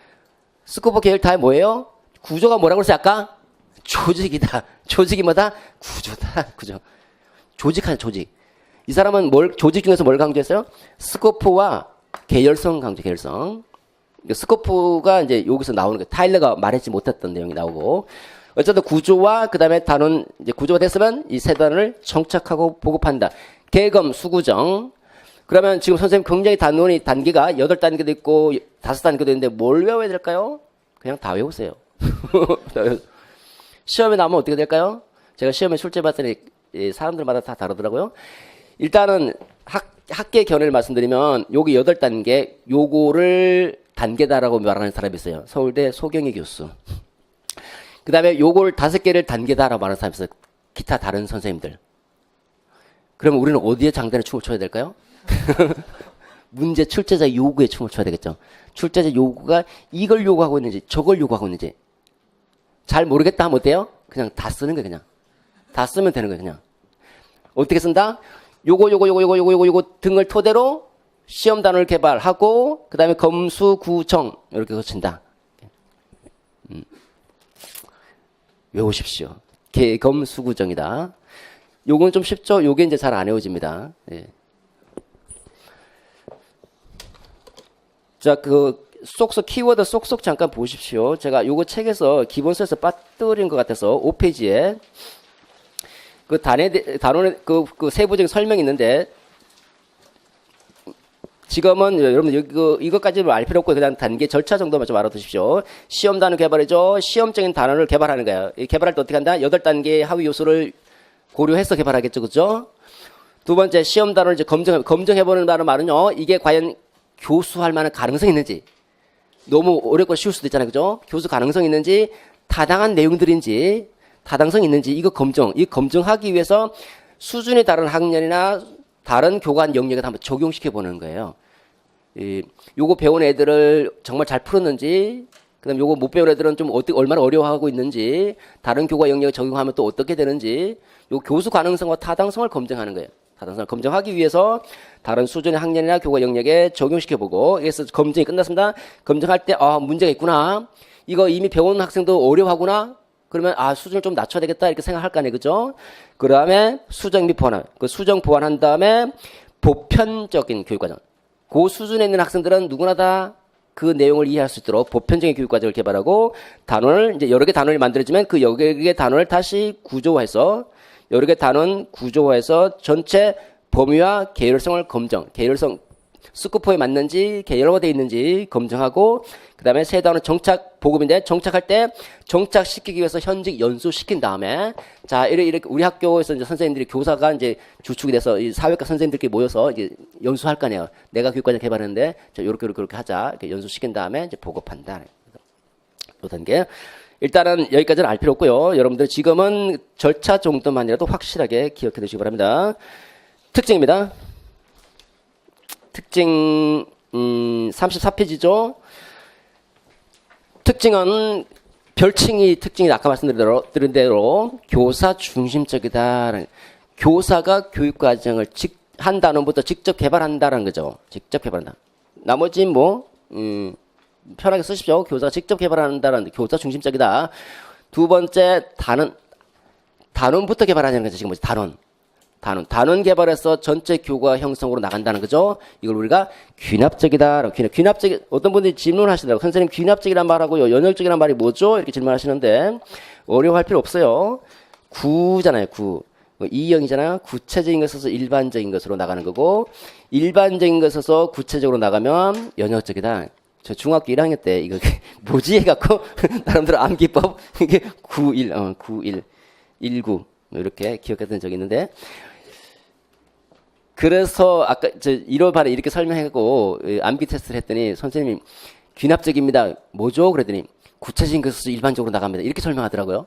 [SPEAKER 1] 스코프 계열 다 뭐예요? 구조가 뭐라고 그랬어요? 아까? 조직이다. 조직이 뭐다? 구조다. 구조. 조직한 조직. 이 사람은 조직 중에서 뭘 강조했어요? 스코프와 계열성 강조, 계열성. 스코프가 이제 여기서 나오는 거예요. 타일러가 말하지 못했던 내용이 나오고. 어쨌든 구조와 그 다음에 단원, 이제 구조가 됐으면 이 세 단원을 정착하고 보급한다. 개검, 수구정. 그러면 지금 선생님 굉장히 단계가 8단계도 있고 5단계도 있는데 뭘 외워야 될까요? 그냥 다 외우세요. 시험에 나오면 어떻게 될까요? 제가 시험에 출제 봤더니 사람들마다 다 다르더라고요. 일단은 학계 견해를 말씀드리면 여기 8단계 요거를 단계다라고 말하는 사람이 있어요. 서울대 소경희 교수. 그 다음에 요걸 5개를 단계다라고 말하는 사람이 있어요. 기타 다른 선생님들. 그러면 우리는 어디에 장단에 춤을 춰야 될까요? 문제 출제자 요구에 춤을 춰야 되겠죠. 출제자 요구가 이걸 요구하고 있는지 저걸 요구하고 있는지 잘 모르겠다 하면 어때요? 그냥 다 쓰는 거예요. 그냥 다 쓰면 되는 거예요. 그냥 어떻게 쓴다? 요거 등을 토대로 시험 단원을 개발하고 그 다음에 검수구정 이렇게 거친다. 외우십시오. 개검수구정이다. 요건 좀 쉽죠? 요게 이제 잘 안 외워집니다. 예. 자, 쏙쏙 키워드 쏙쏙 잠깐 보십시오. 제가 요거 책에서 기본서에서 빠뜨린 것 같아서 5페이지에 단원의 그 세부적인 설명이 있는데 지금은 여러분 이것까지는 알 필요 없고 그냥 단계 절차 정도만 좀 알아두십시오. 시험 단원 개발이죠. 시험적인 단원을 개발하는 거예요. 개발할 때 어떻게 한다? 8단계의 하위 요소를 고려해서 개발하겠죠. 그죠? 두 번째, 시험 단원을 이제 검증해보는 말은요, 이게 과연 교수할 만한 가능성이 있는지, 너무 어렵고 쉬울 수도 있잖아요. 그죠? 교수 가능성이 있는지, 타당한 내용들인지, 타당성이 있는지, 이 검증하기 위해서 수준이 다른 학년이나 다른 교관 영역에 한번 적용시켜보는 거예요. 요거 배운 애들을 정말 잘 풀었는지, 그 다음에 요거 못 배운 애들은 좀 얼마나 어려워하고 있는지, 다른 교과 영역에 적용하면 또 어떻게 되는지, 요 교수 가능성과 타당성을 검증하는 거예요. 타당성을 검증하기 위해서 다른 수준의 학년이나 교과 영역에 적용시켜보고, 그래서 검증이 끝났습니다. 검증할 때, 문제가 있구나. 이거 이미 배운 학생도 어려워하구나. 그러면, 수준을 좀 낮춰야 되겠다. 이렇게 생각할 거 아니에요. 그죠? 그 다음에 수정 및 보완. 그 수정 보완한 다음에 보편적인 교육과정. 그 수준에 있는 학생들은 누구나 다 그 내용을 이해할 수 있도록 보편적인 교육과정을 개발하고 단원을 이제 여러 개 단원이 만들어지면 그 여러 개 단원을 다시 구조화해서 여러 개 단원 구조화해서 전체 범위와 계열성을 검증. 계열성 스쿠포에 맞는지 계열화되어 있는지 검증하고 그다음에 세 단원 정착 보급인데 정착할 때 정착시키기 위해서 현직 연수시킨 다음에 자 이렇게 우리 학교에서 이제 선생님들이 교사가 이제 주축이 돼서 이 사회과 선생님들끼리 모여서 이제 연수할 거 아니에요. 내가 교육과정 개발했는데 자 요렇게 하자 이렇게 연수시킨 다음에 이제 보급한다. 요 단계. 일단은 여기까지는 알 필요 없고요. 여러분들 지금은 절차 정도만이라도 확실하게 기억해 두시기 바랍니다. 특징입니다. 특징 34페이지죠. 특징은 특징이 아까 말씀드린 대로 교사 중심적이다. 교사가 교육과정을 한 단원부터 직접 개발한다는 거죠. 직접 개발한다. 나머지 편하게 쓰십시오. 교사가 직접 개발한다는 교사 중심적이다. 두 번째 단원부터 개발하는 거죠. 지금 뭐지? 단원 개발해서 전체 교과 형성으로 나간다는 거죠. 이걸 우리가 귀납적이다. 귀납적 어떤 분들이 질문하시더라고요. 선생님 귀납적이란 말하고요. 연역적이란 말이 뭐죠? 이렇게 질문하시는데 어려워할 필요 없어요. 구잖아요. 이형이잖아요. 구체적인 것에서 일반적인 것으로 나가는 거고 일반적인 것에서 구체적으로 나가면 연역적이다. 저 중학교 1학년 때 이거 뭐지 해갖고 나름대로 암기법 이게 19 이렇게 기억했던 적이 있는데 그래서 아까 저 1월 반에 이렇게 설명하고 암기 테스트를 했더니 선생님이 귀납적입니다. 뭐죠? 그랬더니 구체적인 것에서 일반적으로 나갑니다. 이렇게 설명하더라고요.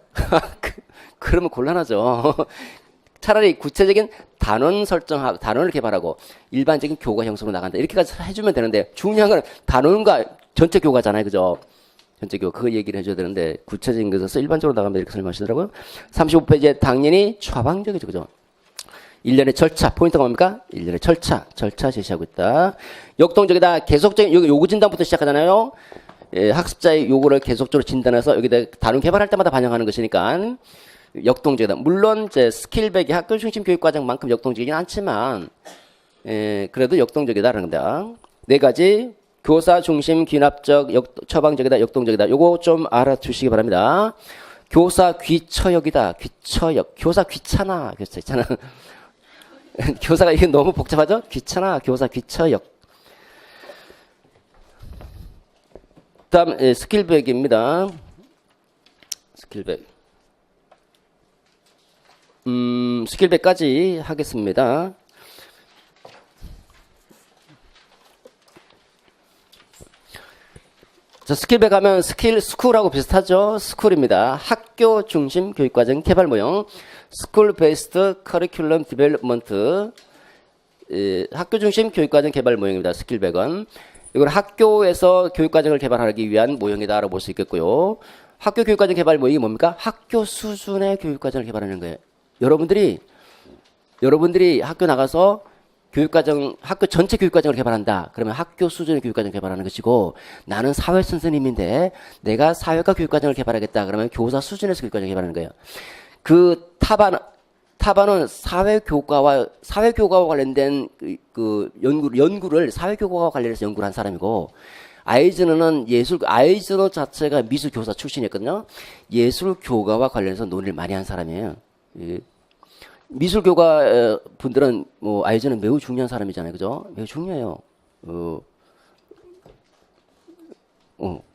[SPEAKER 1] 그러면 곤란하죠. 차라리 구체적인 단원을 개발하고 일반적인 교과 형성으로 나간다. 이렇게까지 해주면 되는데 중요한 건 단원과 전체 교과잖아요. 그죠? 전체 교과. 그 얘기를 해줘야 되는데 구체적인 것에서 일반적으로 나가면 이렇게 설명하시더라고요. 35페이지에 당연히 처방적이죠. 그죠? 일련의 절차. 포인트가 뭡니까? 일련의 절차 제시하고 있다. 역동적이다. 계속적인 요구 진단부터 시작하잖아요. 학습자의 요구를 계속적으로 진단해서 여기다 단원 개발할 때마다 반영하는 것이니까 역동적이다. 물론 이제 스킬백이 학교 중심 교육과정만큼 역동적이긴 않지만 그래도 역동적이다라는 겁니다. 네 가지 교사 중심 귀납적 처방적이다 역동적이다. 요거 좀 알아두시기 바랍니다. 교사 귀처역이다. 귀처역. 교사 귀찮아. 교사가 이게 너무 복잡하죠? 귀찮아. 교사 귀처역. 다음 스킬백입니다. 스킬백. 스킬백까지 하겠습니다. 자, 스킬백 하면 스쿨하고 비슷하죠? 스쿨입니다. 학교 중심 교육과정 개발 모형. 스쿨 베이스드 커리큘럼 디벨롭먼트. 학교 중심 교육과정 개발 모형입니다. 스킬백은. 이건 학교에서 교육과정을 개발하기 위한 모형이다라고 볼 수 있겠고요. 학교 교육과정 개발 모형이 뭡니까? 학교 수준의 교육과정을 개발하는 거예요. 여러분들이 학교 나가서 학교 전체 교육과정을 개발한다. 그러면 학교 수준의 교육과정을 개발하는 것이고, 나는 사회 선생님인데 내가 사회과 교육과정을 개발하겠다. 그러면 교사 수준에서 교육과정을 개발하는 거예요. 그 타반은 사회교과와 관련된 연구를 사회교과와 관련해서 연구를 한 사람이고, 아이즈너는 아이즈너 자체가 미술교사 출신이었거든요. 예술교과와 관련해서 논의를 많이 한 사람이에요. 미술교과 분들은 아이즈는 매우 중요한 사람이잖아요. 그죠? 매우 중요해요.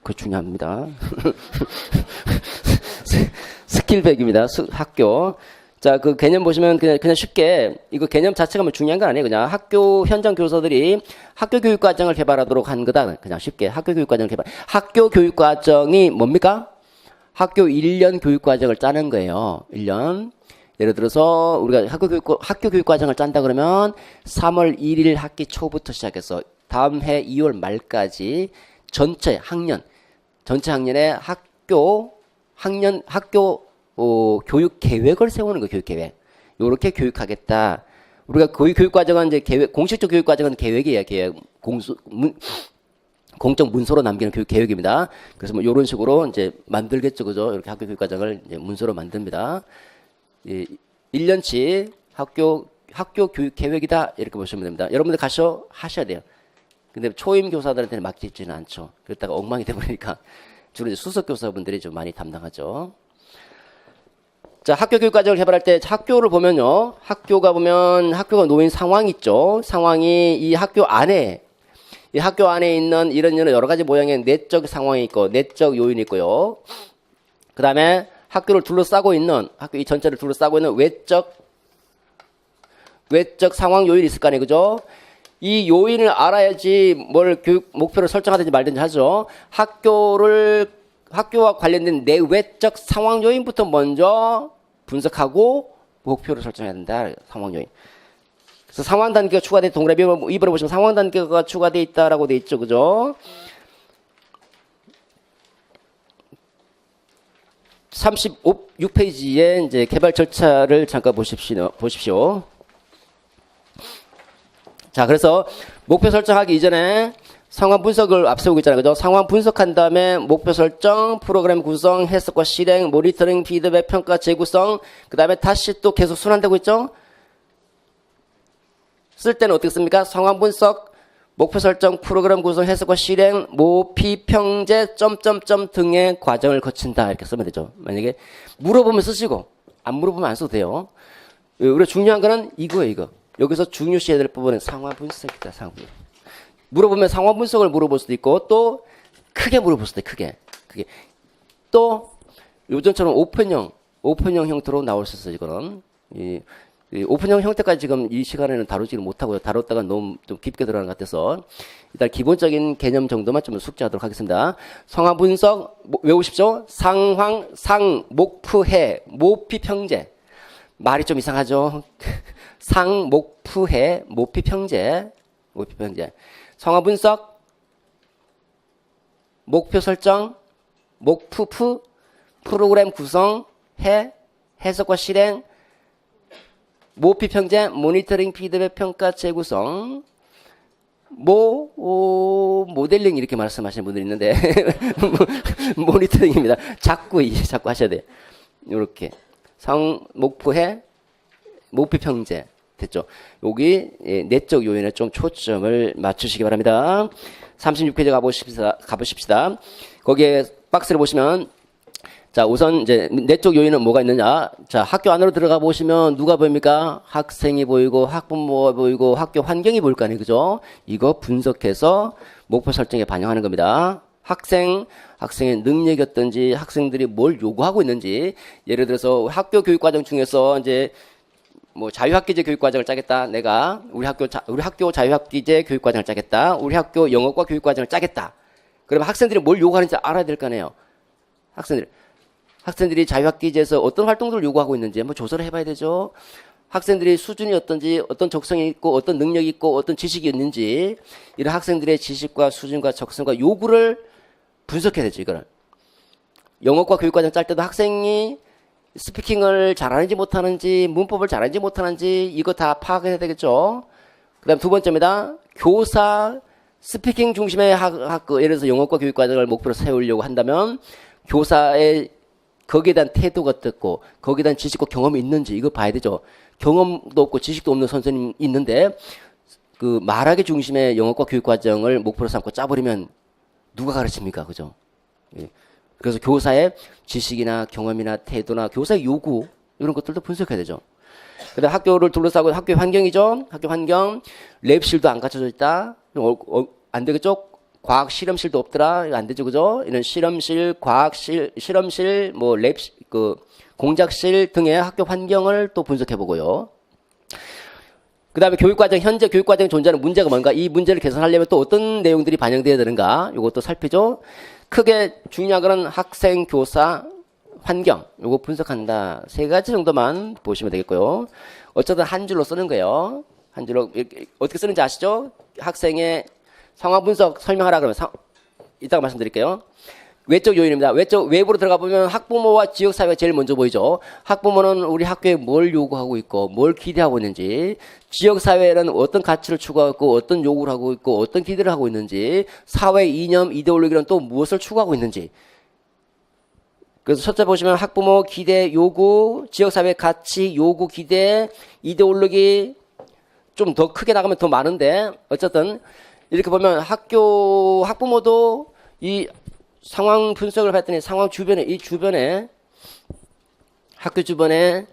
[SPEAKER 1] 그 중요합니다. 스킬백입니다. 학교. 자, 그 개념 보시면 그냥 쉽게, 이거 개념 자체가 뭐 중요한 건 아니에요. 그냥 학교 현장 교사들이 학교 교육과정을 개발하도록 한 거다. 그냥 쉽게 학교 교육과정을 개발. 학교 교육과정이 뭡니까? 학교 1년 교육과정을 짜는 거예요. 1년. 예를 들어서 우리가 학교 교육과정을 짠다 그러면 3월 1일 학기 초부터 시작해서 다음 해 2월 말까지 전체 학년의 학교 교육 계획을 세우는 거 교육 계획. 요렇게 교육하겠다. 우리가 교육 과정은 이제 공식적 교육 과정은 계획이에요. 계획. 공적 문서로 남기는 교육 계획입니다. 그래서 뭐 요런 식으로 이제 만들겠죠. 그죠? 이렇게 학교 교육 과정을 이제 문서로 만듭니다. 1년치 학교 교육 계획이다. 이렇게 보시면 됩니다. 여러분들 하셔야 돼요. 근데 초임 교사들한테는 맡기지는 않죠. 그러다가 엉망이 되버리니까 주로 이제 수석 교사분들이 좀 많이 담당하죠. 자, 학교 교육 과정을 개발할 때 학교를 보면요. 학교가 놓인 상황이 있죠. 상황이 이 학교 안에 이 학교 안에 있는 이런 여러 가지 모양의 내적 상황이 있고 내적 요인이 있고요. 그 다음에 학교를 둘러싸고 있는 학교 이 전체를 둘러싸고 있는 외적 상황 요인이 있을 거 아니에요, 그죠? 이 요인을 알아야지 뭘 교육 목표를 설정하든지 말든지 하죠. 학교와 관련된 내외적 상황 요인부터 먼저 분석하고 목표를 설정해야 된다. 상황 요인. 그래서 상황 단계가 추가돼 동그라미 2번에 보시면 상황 단계가 추가돼 있다라고 돼 있죠, 그죠? 36페이지에 이제 개발 절차를 잠깐 보십시오. 자, 그래서 목표 설정하기 이전에 상황 분석을 앞세우고 있잖아요. 그죠? 상황 분석한 다음에 목표 설정, 프로그램 구성, 해석과 실행, 모니터링, 피드백, 평가, 재구성, 그 다음에 다시 또 계속 순환되고 있죠? 쓸 때는 어떻게 씁니까? 상황 분석, 목표 설정, 프로그램 구성, 해석과 실행, 모피, 평제, 점점점 등의 과정을 거친다. 이렇게 쓰면 되죠. 만약에 물어보면 쓰시고, 안 물어보면 안 써도 돼요. 우리가 중요한 거는 이거예요, 이거. 여기서 중요시해야 될 부분은 상황 분석이다. 상황 분석. 물어보면 상황 분석을 물어볼 수도 있고 또 크게 물어볼 수도 있고 크게. 또 요즘처럼 오픈형 형태로 나올 수 있어요. 이거는 이 오픈형 형태까지 지금 이 시간에는 다루지를 못하고요. 다뤘다가 너무 좀 깊게 들어가는 것 같아서 일단 기본적인 개념 정도만 좀 숙지하도록 하겠습니다. 상황 분석 외우십시오. 상황, 목푸해, 모피, 평제. 말이 좀 이상하죠. 목푸해, 모피, 평제. 상황 분석, 목표 설정, 목푸, 프로그램 구성, 해석과 실행, 모피, 평제, 모니터링, 피드백, 평가, 재구성, 모델링 이렇게 말씀하시는 분들이 있는데 모니터링입니다. 자꾸 하셔야 돼요. 이렇게 목푸해, 모피, 평제. 됐죠? 여기 내적 요인에 좀 초점을 맞추시기 바랍니다. 36페이지 가보십시다. 거기에 박스를 보시면 자, 우선 이제 내적 요인은 뭐가 있느냐? 자, 학교 안으로 들어가 보시면 누가 보입니까? 학생이 보이고 학부모가 보이고 학교 환경이 보일 거 아니에요. 그죠? 이거 분석해서 목표 설정에 반영하는 겁니다. 학생의 능력이 어떤지, 학생들이 뭘 요구하고 있는지, 예를 들어서 학교 교육 과정 중에서 이제 뭐 자유학기제 교육과정을 짜겠다. 내가 우리 학교 자유학기제 교육과정을 짜겠다. 우리 학교 영어과 교육과정을 짜겠다. 그러면 학생들이 뭘 요구하는지 알아야 될 거 아니에요. 학생들이 자유학기제에서 어떤 활동들을 요구하고 있는지 한번 조사를 해봐야 되죠. 학생들이 수준이 어떤지, 어떤 적성이 있고, 어떤 능력이 있고, 어떤 지식이 있는지, 이런 학생들의 지식과 수준과 적성과 요구를 분석해야 되죠. 이거를 영어과 교육과정 짤 때도 학생이 스피킹을 잘하는지 못하는지, 문법을 잘하는지 못하는지 이거 다 파악해야 되겠죠. 그 다음 두 번째입니다. 교사 스피킹 중심의 예를 들어서 영어과 교육과정을 목표로 세우려고 한다면 교사의 거기에 대한 태도가 어떻고 거기에 대한 지식과 경험이 있는지 이거 봐야 되죠. 경험도 없고 지식도 없는 선생님이 있는데 그 말하기 중심의 영어과 교육과정을 목표로 삼고 짜버리면 누가 가르칩니까? 그죠? 예. 그래서 교사의 지식이나 경험이나 태도나 교사의 요구 이런 것들도 분석해야 되죠. 그다음 학교를 둘러싸고 학교 환경이죠. 학교 환경 랩실도 안 갖춰져 있다. 안 되겠죠. 과학 실험실도 없더라. 이거 안 되죠, 그죠? 이런 실험실, 과학실, 실험실, 뭐 랩, 공작실 등의 학교 환경을 또 분석해 보고요. 그 다음에 현재 교육과정에 존재하는 문제가 뭔가, 이 문제를 개선하려면 또 어떤 내용들이 반영되어야 되는가, 이것도 살피죠. 크게 중요한 거는 학생, 교사, 환경, 요거 분석한다. 세 가지 정도만 보시면 되겠고요. 어쨌든 한 줄로 쓰는 거예요. 한 줄로, 어떻게 쓰는지 아시죠? 학생의 상황 분석 설명하라 그러면, 이따가 말씀드릴게요. 외적 요인입니다. 외부로 들어가 보면 학부모와 지역사회가 제일 먼저 보이죠. 학부모는 우리 학교에 뭘 요구하고 있고, 뭘 기대하고 있는지, 지역사회는 어떤 가치를 추구하고 있고, 어떤 요구를 하고 있고, 어떤 기대를 하고 있는지, 사회 이념, 이데올로기는 또 무엇을 추구하고 있는지. 그래서 첫째 보시면 학부모 기대, 요구, 지역사회 가치, 요구, 기대, 이데올로기, 좀 더 크게 나가면 더 많은데, 어쨌든, 이렇게 보면 학부모도 이 상황 분석을 했더니 상황 주변에, 학교 주변에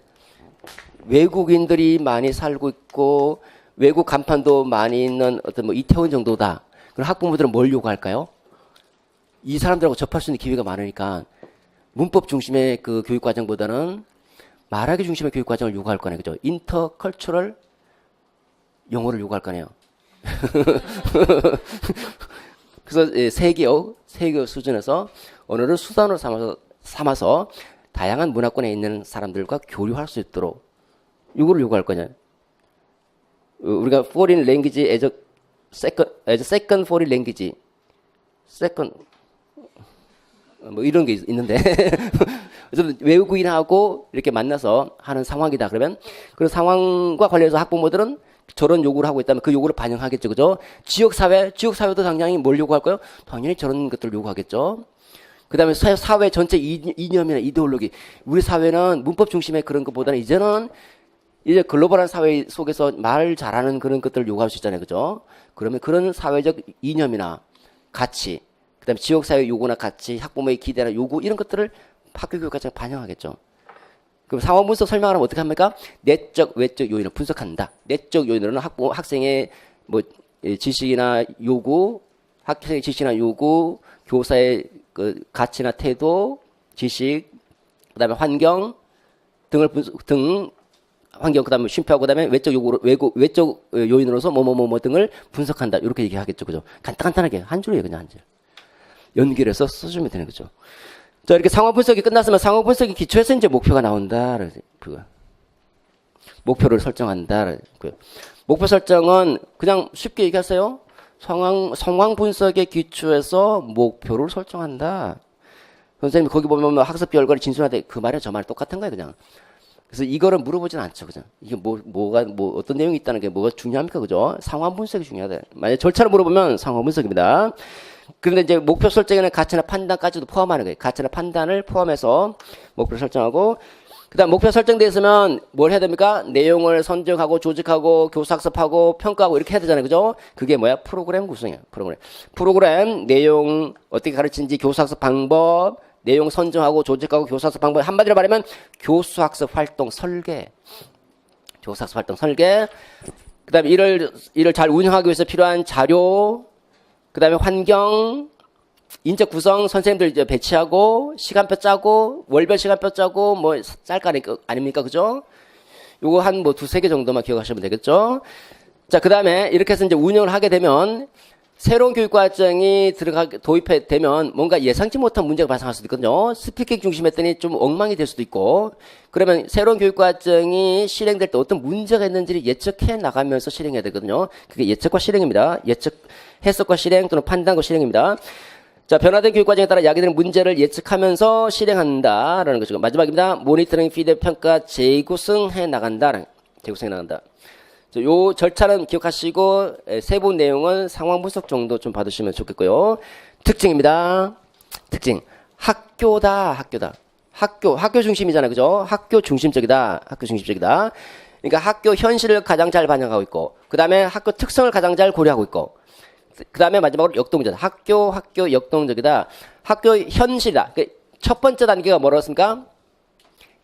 [SPEAKER 1] 외국인들이 많이 살고 있고, 외국 간판도 많이 있는 어떤 뭐 이태원 정도다. 그럼 학부모들은 뭘 요구할까요? 이 사람들하고 접할 수 있는 기회가 많으니까 문법 중심의 그 교육 과정보다는 말하기 중심의 교육 과정을 요구할 거네요. 그죠? 인터컬처럴 영어를 요구할 거네요. 그래서 세계어 수준에서 언어를 수단으로 삼아서 다양한 문화권에 있는 사람들과 교류할 수 있도록 이거를 요구할 거냐. 우리가 foreign language as a second foreign language, second 뭐 이런 게 있는데 그래서 외국인하고 이렇게 만나서 하는 상황이다. 그러면 그 상황과 관련해서 학부모들은 저런 요구를 하고 있다면 그 요구를 반영하겠죠. 그죠? 지역사회도 당연히 뭘 요구할까요? 당연히 저런 것들을 요구하겠죠. 그 다음에 사회 전체 이념이나 이데올로기. 우리 사회는 문법 중심의 그런 것보다는 이제는 이제 글로벌한 사회 속에서 말 잘하는 그런 것들을 요구할 수 있잖아요. 그죠? 그러면 그런 사회적 이념이나 가치, 그 다음에 지역사회 요구나 가치, 학부모의 기대나 요구, 이런 것들을 학교 교육과정에 반영하겠죠. 그럼 상황 분석 설명하면 어떻게 합니까? 내적, 외적 요인을 분석한다. 내적 요인으로는 학생의 뭐 지식이나 요구, 학생의 지식이나 요구, 교사의 그 가치나 태도, 지식, 그다음에 환경 환경 그다음에 쉼표하고 그다음에 외적 요인으로서 뭐뭐뭐 등을 분석한다. 이렇게 얘기하겠죠, 그죠? 간단하게 한 줄이에요, 그냥 한 줄. 연결해서 써주면 되는 거죠. 자, 이렇게 상황 분석이 끝났으면 상황 분석이 기초해서 이제 목표가 나온다. 그거. 목표를 설정한다. 목표 설정은 그냥 쉽게 얘기하세요. 상황 분석의 기초에서 목표를 설정한다. 선생님 거기 보면 학습 결과를 진술하되 그 말이 저 말 똑같은 거예요, 그냥. 그래서 이거를 물어보진 않죠, 그죠? 이게 뭐가 어떤 내용이 있다는 게 뭐가 중요합니까, 그죠? 상황 분석이 중요하다. 만약 절차를 물어보면 상황 분석입니다. 그런데 이제 목표 설정에는 가치나 판단까지도 포함하는 거예요. 가치나 판단을 포함해서 목표를 설정하고, 그 다음 목표 설정되어 있으면 뭘 해야 됩니까? 내용을 선정하고 조직하고 교사학습하고 평가하고 이렇게 해야 되잖아요. 그죠? 그게 뭐야? 프로그램 구성이에요. 프로그램, 내용, 어떻게 가르치는지 교사학습 방법, 내용 선정하고 조직하고 교사학습 방법. 한마디로 말하면 교수학습 활동 설계. 교사학습 활동 설계. 그 다음에 이를 잘 운영하기 위해서 필요한 자료, 그 다음에 환경, 인적 구성, 선생님들 이제 배치하고, 시간표 짜고, 월별 시간표 짜고, 뭐, 짤까 아닙니까? 그죠? 요거 한 뭐 두세 개 정도만 기억하시면 되겠죠? 자, 그 다음에 이렇게 해서 이제 운영을 하게 되면, 새로운 교육과정이 도입되면 뭔가 예상치 못한 문제가 발생할 수도 있거든요. 스피킹 중심했더니 좀 엉망이 될 수도 있고, 그러면 새로운 교육과정이 실행될 때 어떤 문제가 있는지를 예측해 나가면서 실행해야 되거든요. 그게 예측과 실행입니다. 해석과 실행 또는 판단과 실행입니다. 자, 변화된 교육과정에 따라 야기되는 문제를 예측하면서 실행한다라는 거죠. 마지막입니다. 모니터링, 피드백, 평가, 재구성해 나간다. 요 절차는 기억하시고 세부 내용은 상황 분석 정도 좀 받으시면 좋겠고요. 특징입니다. 특징. 학교다. 학교 중심이잖아요. 그죠? 학교 중심적이다. 그러니까 학교 현실을 가장 잘 반영하고 있고, 그 다음에 학교 특성을 가장 잘 고려하고 있고, 그 다음에 마지막으로 역동적이다. 학교 역동적이다. 학교 현실이다. 첫 번째 단계가 뭐라고 했습니까?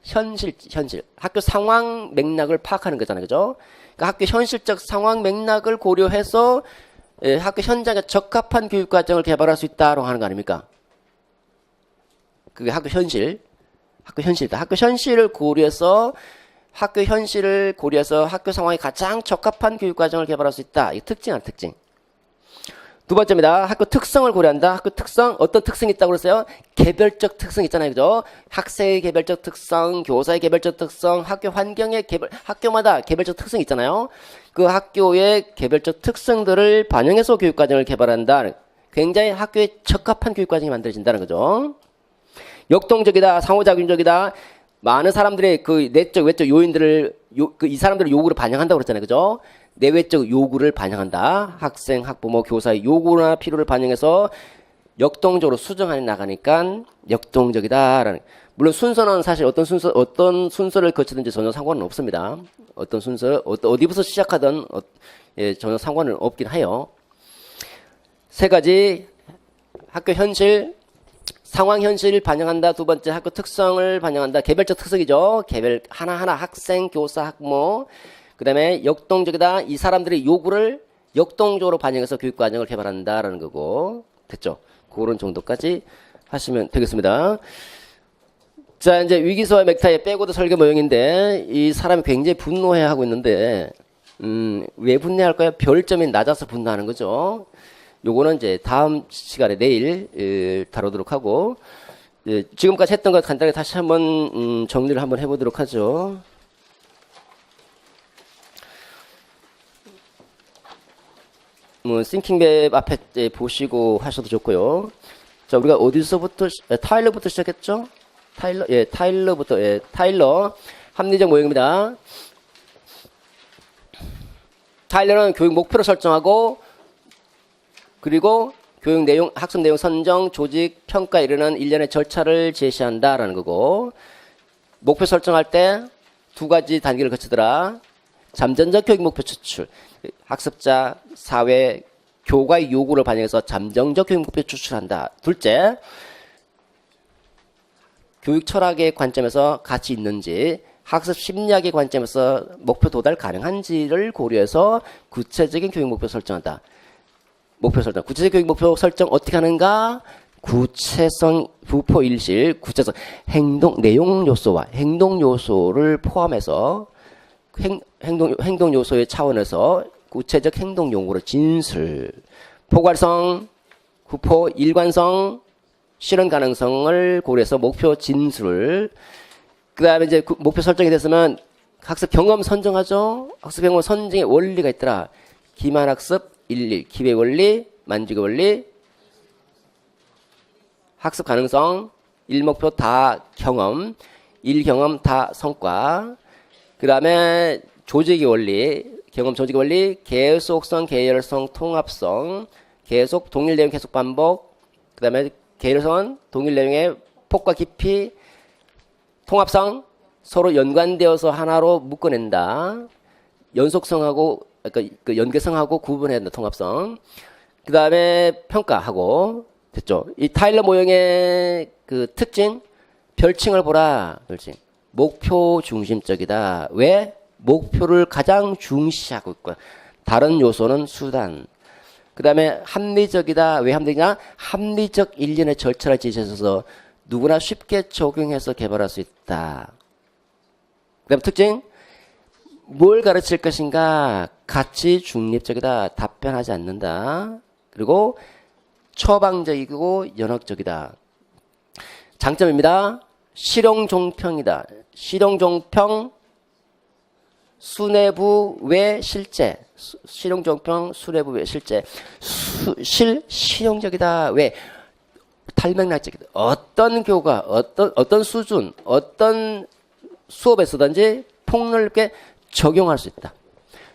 [SPEAKER 1] 현실. 학교 상황 맥락을 파악하는 거잖아요. 그죠? 그러니까 학교 현실적 상황 맥락을 고려해서 학교 현장에 적합한 교육과정을 개발할 수 있다라고 하는 거 아닙니까? 그게 학교 현실이다. 학교 현실을 고려해서 학교 상황에 가장 적합한 교육과정을 개발할 수 있다. 이게 특징. 두 번째입니다. 학교 특성을 고려한다. 학교 특성, 어떤 특성이 있다고 그랬어요? 개별적 특성 있잖아요. 그죠? 학생의 개별적 특성, 교사의 개별적 특성, 학교 환경의 학교마다 개별적 특성이 있잖아요. 그 학교의 개별적 특성들을 반영해서 교육과정을 개발한다. 굉장히 학교에 적합한 교육과정이 만들어진다는 거죠. 역동적이다. 상호작용적이다. 많은 사람들의 그 내적, 외적 요인들을, 이 사람들의 요구를 반영한다고 그랬잖아요. 그죠? 내외적 요구를 반영한다. 학생, 학부모, 교사의 요구나 필요를 반영해서 역동적으로 수정해 나가니까 역동적이다라는. 물론 순서는 사실 어떤 순서를 거치든지 전혀 상관은 없습니다. 어떤 순서, 어디부터 시작하든 전혀 상관은 없긴 해요. 세 가지 학교 현실, 상황 현실을 반영한다. 두 번째 학교 특성을 반영한다. 개별적 특성이죠. 개별 하나하나 학생, 교사, 학부모. 그 다음에 역동적이다. 이 사람들의 요구를 역동적으로 반영해서 교육과정을 개발한다라는 거고. 됐죠? 그런 정도까지 하시면 되겠습니다. 자, 이제 위기소와 맥타의 백워드 설계 모형인데, 이 사람이 굉장히 분노해하고 있는데, 왜 분노할까요? 별점이 낮아서 분노하는 거죠. 요거는 이제 다음 시간에 내일 다루도록 하고, 지금까지 했던 것 간단하게 다시 한번 정리를 한번 해보도록 하죠. 싱킹맵 앞에 보시고 하셔도 좋고요. 자, 우리가 어디서부터 타일러부터 시작했죠? 타일러 합리적 모형입니다. 타일러는 교육 목표를 설정하고, 그리고 교육 내용, 학습 내용 선정, 조직, 평가 이르는 일련의 절차를 제시한다라는 거고, 목표 설정할 때 두 가지 단계를 거치더라. 잠정적 교육 목표 추출, 학습자, 사회, 교과의 요구를 반영해서 잠정적 교육 목표 추출한다. 둘째, 교육 철학의 관점에서 가치 있는지, 학습 심리학의 관점에서 목표 도달 가능한지를 고려해서 구체적인 교육 목표 설정한다. 목표 설정. 구체적 교육 목표 설정 어떻게 하는가? 구체성, 부포일실, 구체성, 행동, 내용 요소와 행동 요소를 포함해서 행동 요소의 차원에서 구체적 행동 용어로 진술, 포괄성, 구포, 일관성, 실현 가능성을 고려해서 목표 진술, 그 다음에 이제 목표 설정이 됐으면 학습 경험 선정하죠. 학습 경험 선정의 원리가 있더라. 기만학습, 일일, 기회 원리, 만족의 원리, 학습 가능성, 일목표 다 경험, 일경험 다 성과, 그 다음에 조직의 원리, 경험 조직의 원리, 계속성, 계열성, 통합성, 계속, 동일 내용 계속 반복, 그 다음에 계열성은 동일 내용의 폭과 깊이, 통합성, 서로 연관되어서 하나로 묶어낸다. 연속성하고, 그러니까 그 연계성하고 구분해야 된다, 통합성. 그 다음에 평가하고, 됐죠? 이 타일러 모형의 그 특징, 별칭을 보라, 별칭. 목표 중심적이다. 왜? 목표를 가장 중시하고 있고, 다른 요소는 수단. 그 다음에 합리적이다. 왜 합리냐? 합리적 일련의 절차를 제시해서 누구나 쉽게 적용해서 개발할 수 있다. 그 다음 특징, 뭘 가르칠 것인가? 가치 중립적이다. 답변하지 않는다. 그리고 처방적이고 연역적이다. 장점입니다. 실용종평이다. 실용종평, 수뇌부 외 실제. 실용종평, 수뇌부 외 실제. 실용적이다. 왜? 탈맥락적이다. 어떤 교과, 어떤 수준, 어떤 수업에 쓰든지 폭넓게 적용할 수 있다.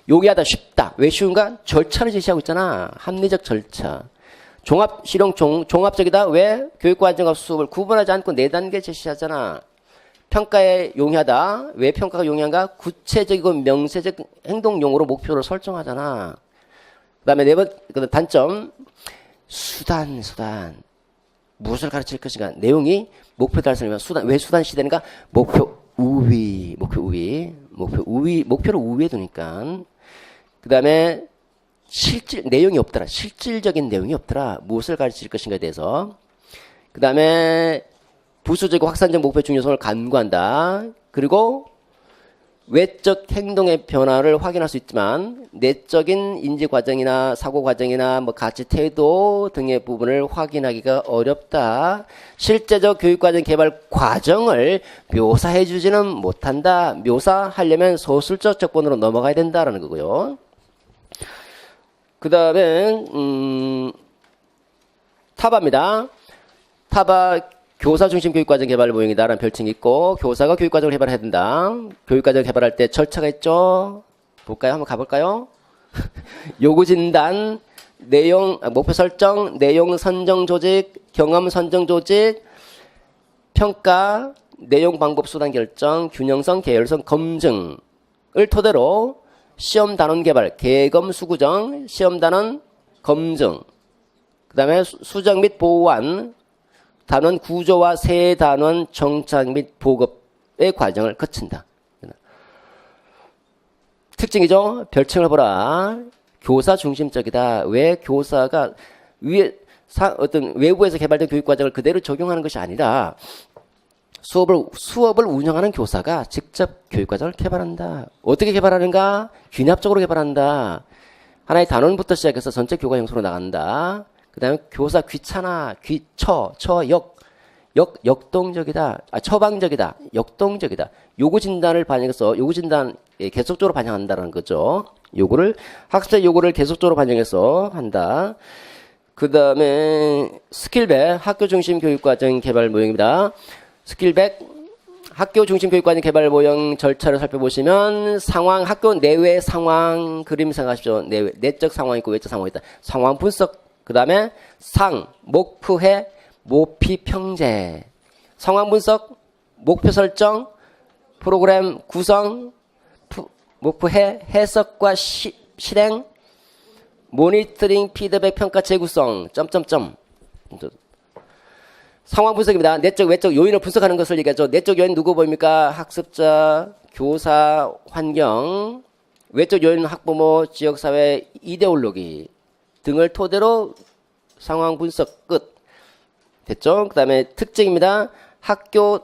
[SPEAKER 1] 요기하다 쉽다. 왜 쉬운가? 절차를 제시하고 있잖아. 합리적 절차. 종합적이다. 왜? 교육과정과 수업을 구분하지 않고 4단계 제시하잖아. 평가에 용이하다. 왜 평가가 용이한가? 구체적이고 명세적 행동용으로 목표를 설정하잖아. 그 다음에 단점. 수단. 무엇을 가르칠 것인가? 내용이 목표 달성이면 수단. 왜 수단 시대인가? 목표를 우위에 두니까. 그 다음에 내용이 없더라. 실질적인 내용이 없더라. 무엇을 가르칠 것인가에 대해서. 그 다음에 부수적이고 확산적 목표 중요성을 간구한다. 그리고 외적 행동의 변화를 확인할 수 있지만 내적인 인지 과정이나 사고 과정이나 뭐 가치 태도 등의 부분을 확인하기가 어렵다. 실제적 교육 과정 개발 과정을 묘사해 주지는 못한다. 묘사하려면 소설적 접근으로 넘어가야 된다라는 거고요. 그 다음에 타바입니다. 타바 교사 중심 교육과정 개발 모형이다라는 별칭이 있고, 교사가 교육과정을 개발해야 된다. 교육과정을 개발할 때 절차가 있죠. 볼까요? 한번 가볼까요? 요구 진단, 내용, 목표 설정, 내용 선정 조직, 경험 선정 조직, 평가, 내용 방법 수단 결정, 균형성, 계열성 검증을 토대로 시험 단원 개발, 계검 수구정, 시험 단원 검증, 그 다음에 수정 및 보완, 단원 구조와 새 단원 정착 및 보급의 과정을 거친다. 특징이죠. 별칭을 보라. 교사 중심적이다. 왜 교사가 어떤 외부에서 개발된 교육 과정을 그대로 적용하는 것이 아니라 수업을 운영하는 교사가 직접 교육 과정을 개발한다. 어떻게 개발하는가? 균합적으로 개발한다. 하나의 단원부터 시작해서 전체 교과 형성으로 나간다. 그 다음에 교사 귀찮아, 역동적이다. 처방적이다. 역동적이다. 요구 진단을 반영해서 요구 진단 계속적으로 반영한다는 거죠. 학습자 요구를 계속적으로 반영해서 한다. 그 다음에 스킬백 학교 중심 교육과정 개발 모형입니다. 스킬백 학교 중심 교육과정 개발 모형 절차를 살펴보시면 학교 내외 상황 그림 생각하십시오. 내적 상황이 있고 외적 상황이 있다. 상황 분석, 그 다음에 목표해, 모피 평제, 상황 분석, 목표 설정, 프로그램 구성, 목표해, 해석과 실행, 모니터링, 피드백, 평가, 재구성, 상황 분석입니다. 내적, 외적 요인을 분석하는 것을 얘기하죠. 내적 요인 누구 보입니까? 학습자, 교사, 환경. 외적 요인은 학부모, 지역사회, 이데올로기 등을 토대로 상황 분석 끝. 됐죠? 그 다음에 특징입니다. 학교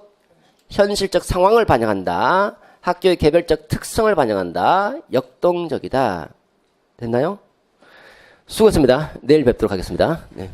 [SPEAKER 1] 현실적 상황을 반영한다. 학교의 개별적 특성을 반영한다. 역동적이다. 됐나요? 수고했습니다. 내일 뵙도록 하겠습니다. 네.